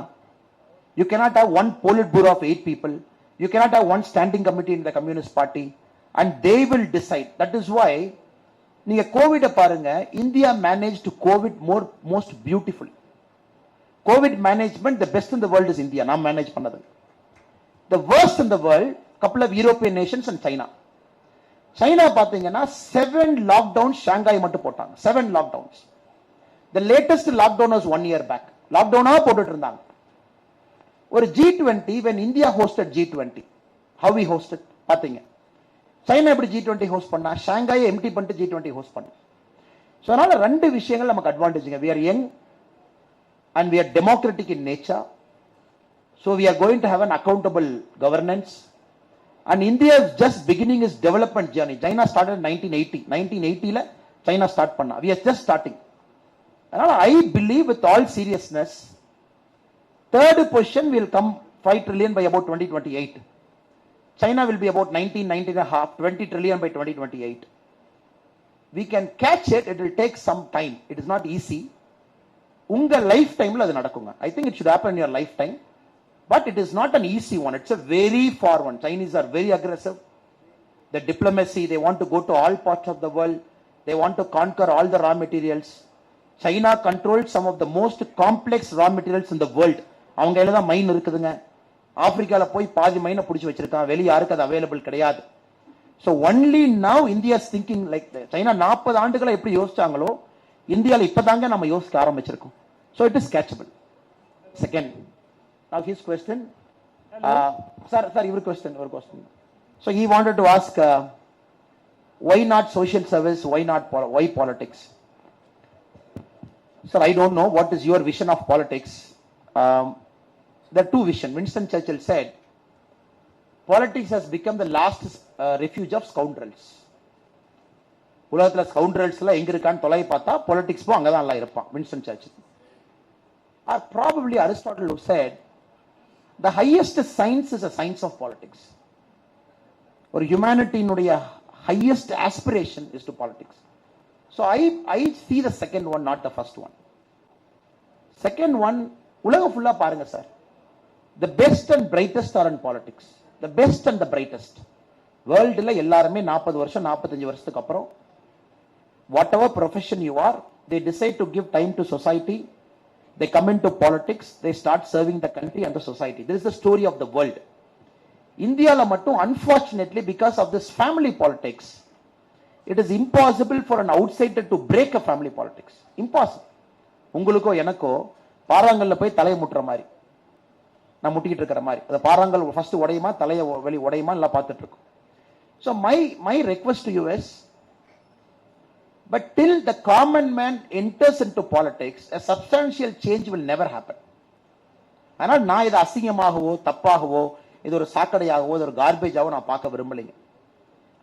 You cannot have one Politburo of 8 people. You cannot have one standing committee in the Communist Party. And they will decide. That is why, நீங்க COVID பாருங்க, India managed COVID most beautifully. COVID management, the best in the world is India. நாம் manage பண்ணது. The worst in the world, couple of European nations and China. China பாத்தீங்கன்னா 7 lockdowns Shanghai மட்டும் போட்டாங்க. 7 lockdowns. The latest lockdown was 1 year back. Lockdown போட்டுட்டு இருந்தாங்க. ஒரு G20, when India hosted G20, how we hosted பாத்தீங்க. China எப்படி G20 host பண்ணா? ஷாங்காயை empty பண்ணிட்டு G20 ஹோஸ்ட் பண்ணா. சோ அதனால ரெண்டு விஷயங்கள் நமக்கு அட்வான்டேஜ்ங்க. We are young and we are democratic in nature. So we are going to have an accountable governance. And India is just beginning its development journey. China started in 1980. 1980 ல China start பண்ணா. We are just starting. அதனால I believe with all seriousness, third position will come 5 trillion by about 2028. China will be about 19.5, 20 trillion by 2028. We can catch it, it will take some time. It is not easy. உங்க life டைம்ல அது நடக்குங்க. I think it should happen in your lifetime. But it is not an easy one. It's a very far one. Chinese are very aggressive. The diplomacy, they want to go to all parts of the world. They want to conquer all the raw materials. China controls some of the most complex raw materials in the world. அவங்க கையில தான் மைன் இருக்குதுங்க. ஆப்பிரிக்கால போய் பாதி மைனை பிடிச்சி வச்சிருக்கான். வெளிய யாருக்கு அது அவைலபிள் கிடையாது. So only now India is thinking like that. China 40 ஆண்டுகளா எப்படி யோசிச்சாங்களோ இந்தியால இப்பதாங்க நம்ம யோசிக்க ஆரம்பிச்சிருக்கோம். So it is catchable. Second, now his question. Sir, your question. So he wanted to ask, why not social service? Why politics? Sir, I don't know what is your vision of politics. There are two visions. Winston Churchill said, politics has become the last refuge of scoundrels. உலகத்துல ஸ்கவுண்டரல்ஸ்ல எங்க இருக்கான்னு தொலை பார்த்தா politics போ அங்கதான் எல்லாம் இருப்பான். Winston Churchill. Or probably Aristotle who said, the highest science is a science of politics. Or humanityனுடைய highest aspiration is to politics. So I see the second one, not the first one. Second one, உலகம் ஃபுல்லா பாருங்க sir. The best and brightest are in politics. The best and the brightest. வேர்ல்டுல எல்லாருமே 40 வருஷம் 45 வருஷத்துக்கு அப்புறம் whatever profession you are, they decide to give time to society. They come into politics. They start serving the country and the society. This is the story of the world. Indiaல மட்டும் unfortunately because of this family politics, it is impossible for an outsider to break a family politics. Impossible. உங்களுக்கோ எனக்கோ பாறாங்கல்ல போய் தலையை முட்டுற மாதிரி நான் முட்டிக்கிட்டு இருக்கிற மாதிரி அந்த பாறாங்கல் ஃபர்ஸ்ட் உடையுமா தலையை வெளி உடையுமா எல்லாம் பார்த்துட்டு இருக்கோம். So my request to you is, but till the common man enters into politics, a substantial change will never happen. ஆனால் நான் இது அசிங்கமாகவோ தப்பாகவோ இது ஒரு சாக்கடையாகவோ இது ஒரு கார்பேஜாவோ நான் பார்க்க விரும்பலைங்க.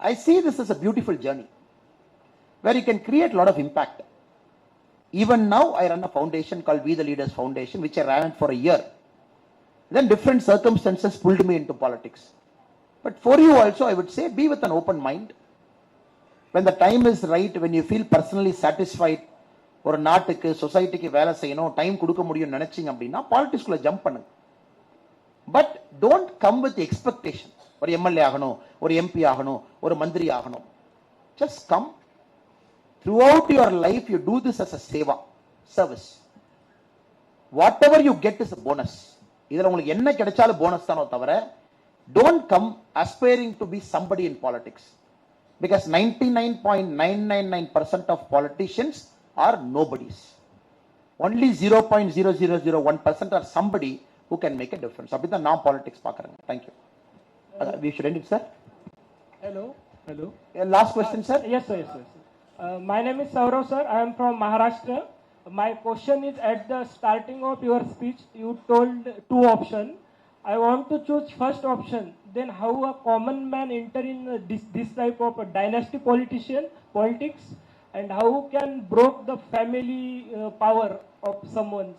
I see this as a beautiful journey where you can create a lot of impact. Even now I run a foundation called We the Leaders Foundation, which I ran for a year. Then different circumstances pulled me into politics. But for you also I would say, be with an open mind. When the time is right, when you feel personally satisfied, ஒரு நாட்டுக்கு சொசைட்டிக்கு வேலை செய்யணும், time கொடுக்க முடியும் நினைச்சீங்க அப்படின்னா பாலிடிக்ஸ்குள்ள jump பண்ணுங்க. But don't come with expectation. ஒரு எம்எல்ஏ ஆகணும், ஒரு எம்பி ஆகணும், ஒரு மந்திரி ஆகணும். Just come. Throughout your life, you do this as a seva. service. Whatever you get is a bonus. இதுல உங்களுக்கு என்ன கிடைச்சாலும் போனஸ் தானோ தவிர don't come aspiring to be somebody in politics, because 99.999% of politicians are nobodies. Only 0.0001% are somebody who can make a difference. அப்படிதான் நான் politics பார்க்கறேன். Thank you. We should end it, sir. Hello. Last question, sir. Yes, sir. My name is Saurav, sir. I am from Maharashtra. My question is, at the starting of your speech, you told two options. I want to choose first option. Then how a common man enter in this type of a dynasty politics, and how can broke the family power of someone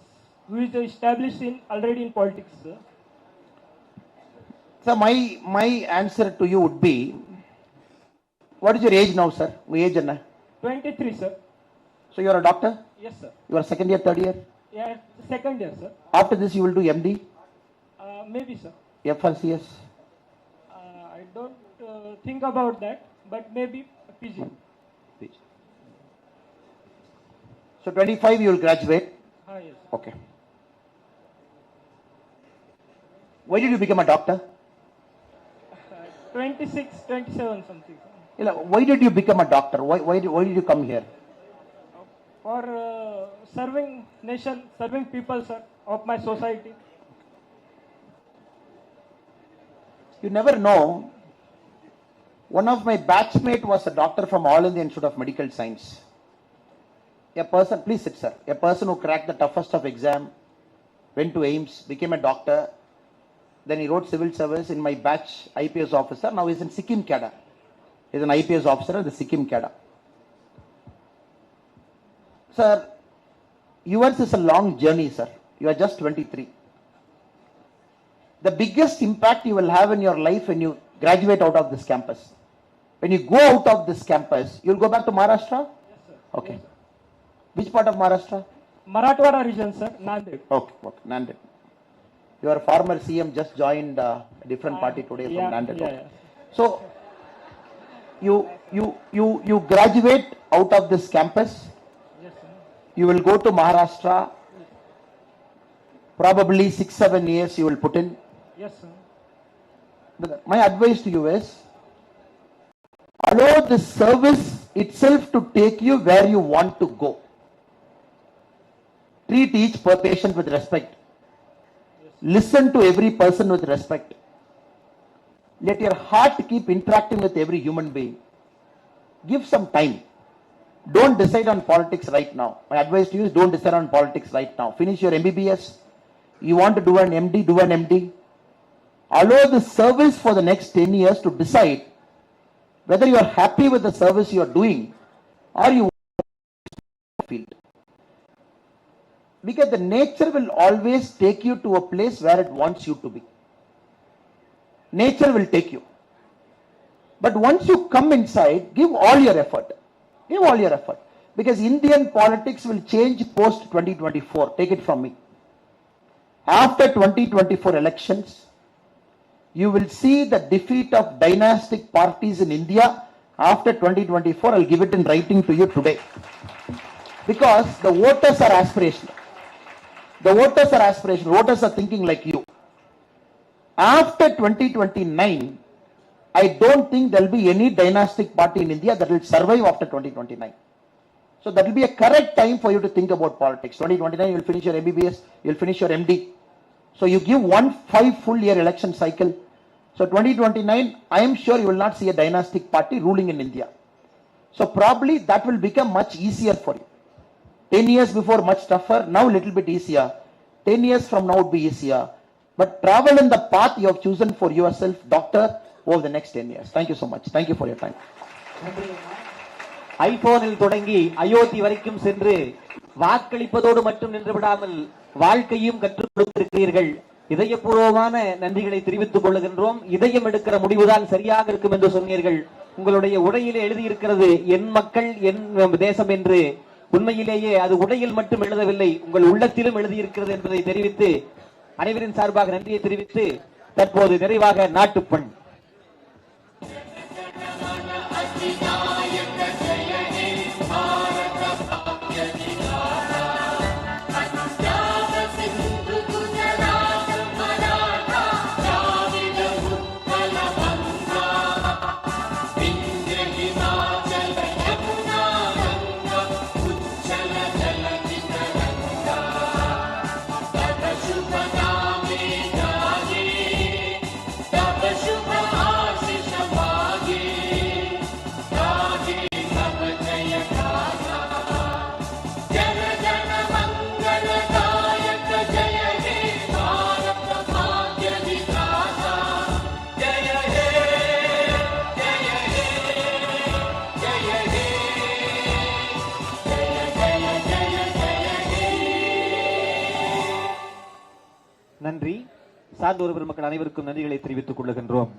who is established already in politics, sir? So my answer to you would be, what is your age now, sir? Your age is 23, sir. So you are a doctor? Yes, sir. You are second year, third year? Yeah, second year, sir. After this you will do MD? Maybe, sir. FRCS? I don't think about that, but maybe PG. So 25 you will graduate? Yes. Okay. Why did you become a doctor? 26, 27 something. Why did you become a doctor? Why did you come here? For serving nation, serving people, sir, of my society. You never know. One of my batchmate was a doctor from All India Institute of Medical Science. A person, please sit, sir. A person who cracked the toughest of exam, went to AIMS, became a doctor. Then he wrote civil service in my batch, IPS officer. Now he's in Sikkim cadre. He's an IPS officer in the Sikkim cadre. Sir, yours is a long journey, sir. You are just 23. The biggest impact you will have in your life when you graduate out of this campus. When you go out of this campus, you'll go back to Maharashtra? Yes, sir. Okay. Yes, sir. Which part of Maharashtra? Marathwada region, sir, Nanded. Okay, Nanded. Your former CM just joined a different party today from Nanded. Yeah. So, you graduate out of this campus. Yes, sir. You will go to Maharashtra. Probably 6-7 years you will put in. Yes, sir. My advice to you is, allow the service itself to take you where you want to go. Treat each patient with respect. Listen to every person with respect. Let your heart keep interacting with every human being. Give some time. Don't decide on politics right now. My advice to you is, don't decide on politics right now. Finish your MBBS. You want to do an MD, do an MD. Allow the service for the next 10 years to decide whether you are happy with the service you are doing or you field. Because the nature will always take you to a place where it wants you to be. Nature will take you. But once you come inside, give all your effort. Give all your effort. Because Indian politics will change post 2024. Take it from me. After 2024 elections, you will see the defeat of dynastic parties in India. After 2024, I'll give it in writing to you today. Because the voters are aspirational. Voters are thinking like you. After 2029, I don't think there will be any dynastic party in India that will survive after 2029. So that will be a correct time for you to think about politics. 2029, you will finish your MBBS, you will finish your MD. So you give 5 full year election cycle. So 2029, I am sure you will not see a dynastic party ruling in India. So probably that will become much easier for you. 10 years before much tougher, now a little bit easier. 10 years from now would be easier. But travel in the path you have chosen for yourself, doctor, over the next 10 years. Thank you so much. Thank you for your time. ஐபோனில் தொடங்கி அயோத்தி வரைக்கும் சென்று வாக்களிப்பதோடு மட்டும் நின்று விடாமல் வாழ்க்கையும் கற்றுக் கொடுத்திருக்கிறீர்கள். இதயபூர்வமான நன்றிகளை தெரிவித்துக் கொள்கின்றோம். இதயம் எடுக்கிற முடிவுதான் சரியாக இருக்கும் என்று சொன்னீர்கள். உங்களுடைய உடையிலே எழுதியிருக்கிறது என் மக்கள் என் தேசம் என்று. உண்மையிலேயே அது உடையில் மட்டும் எழுதவில்லை, உங்கள் உள்ளத்திலும் எழுதியிருக்கிறது என்பதை தெரிவித்து அனைவரின் சார்பாக நன்றியை தெரிவித்து தற்போது நிறைவாக நாட்டுப்பண். சார்ந்தோர் பெருமக்கள் அனைவருக்கும் நன்றிகளை தெரிவித்துக் கொள்ளுகின்றோம்.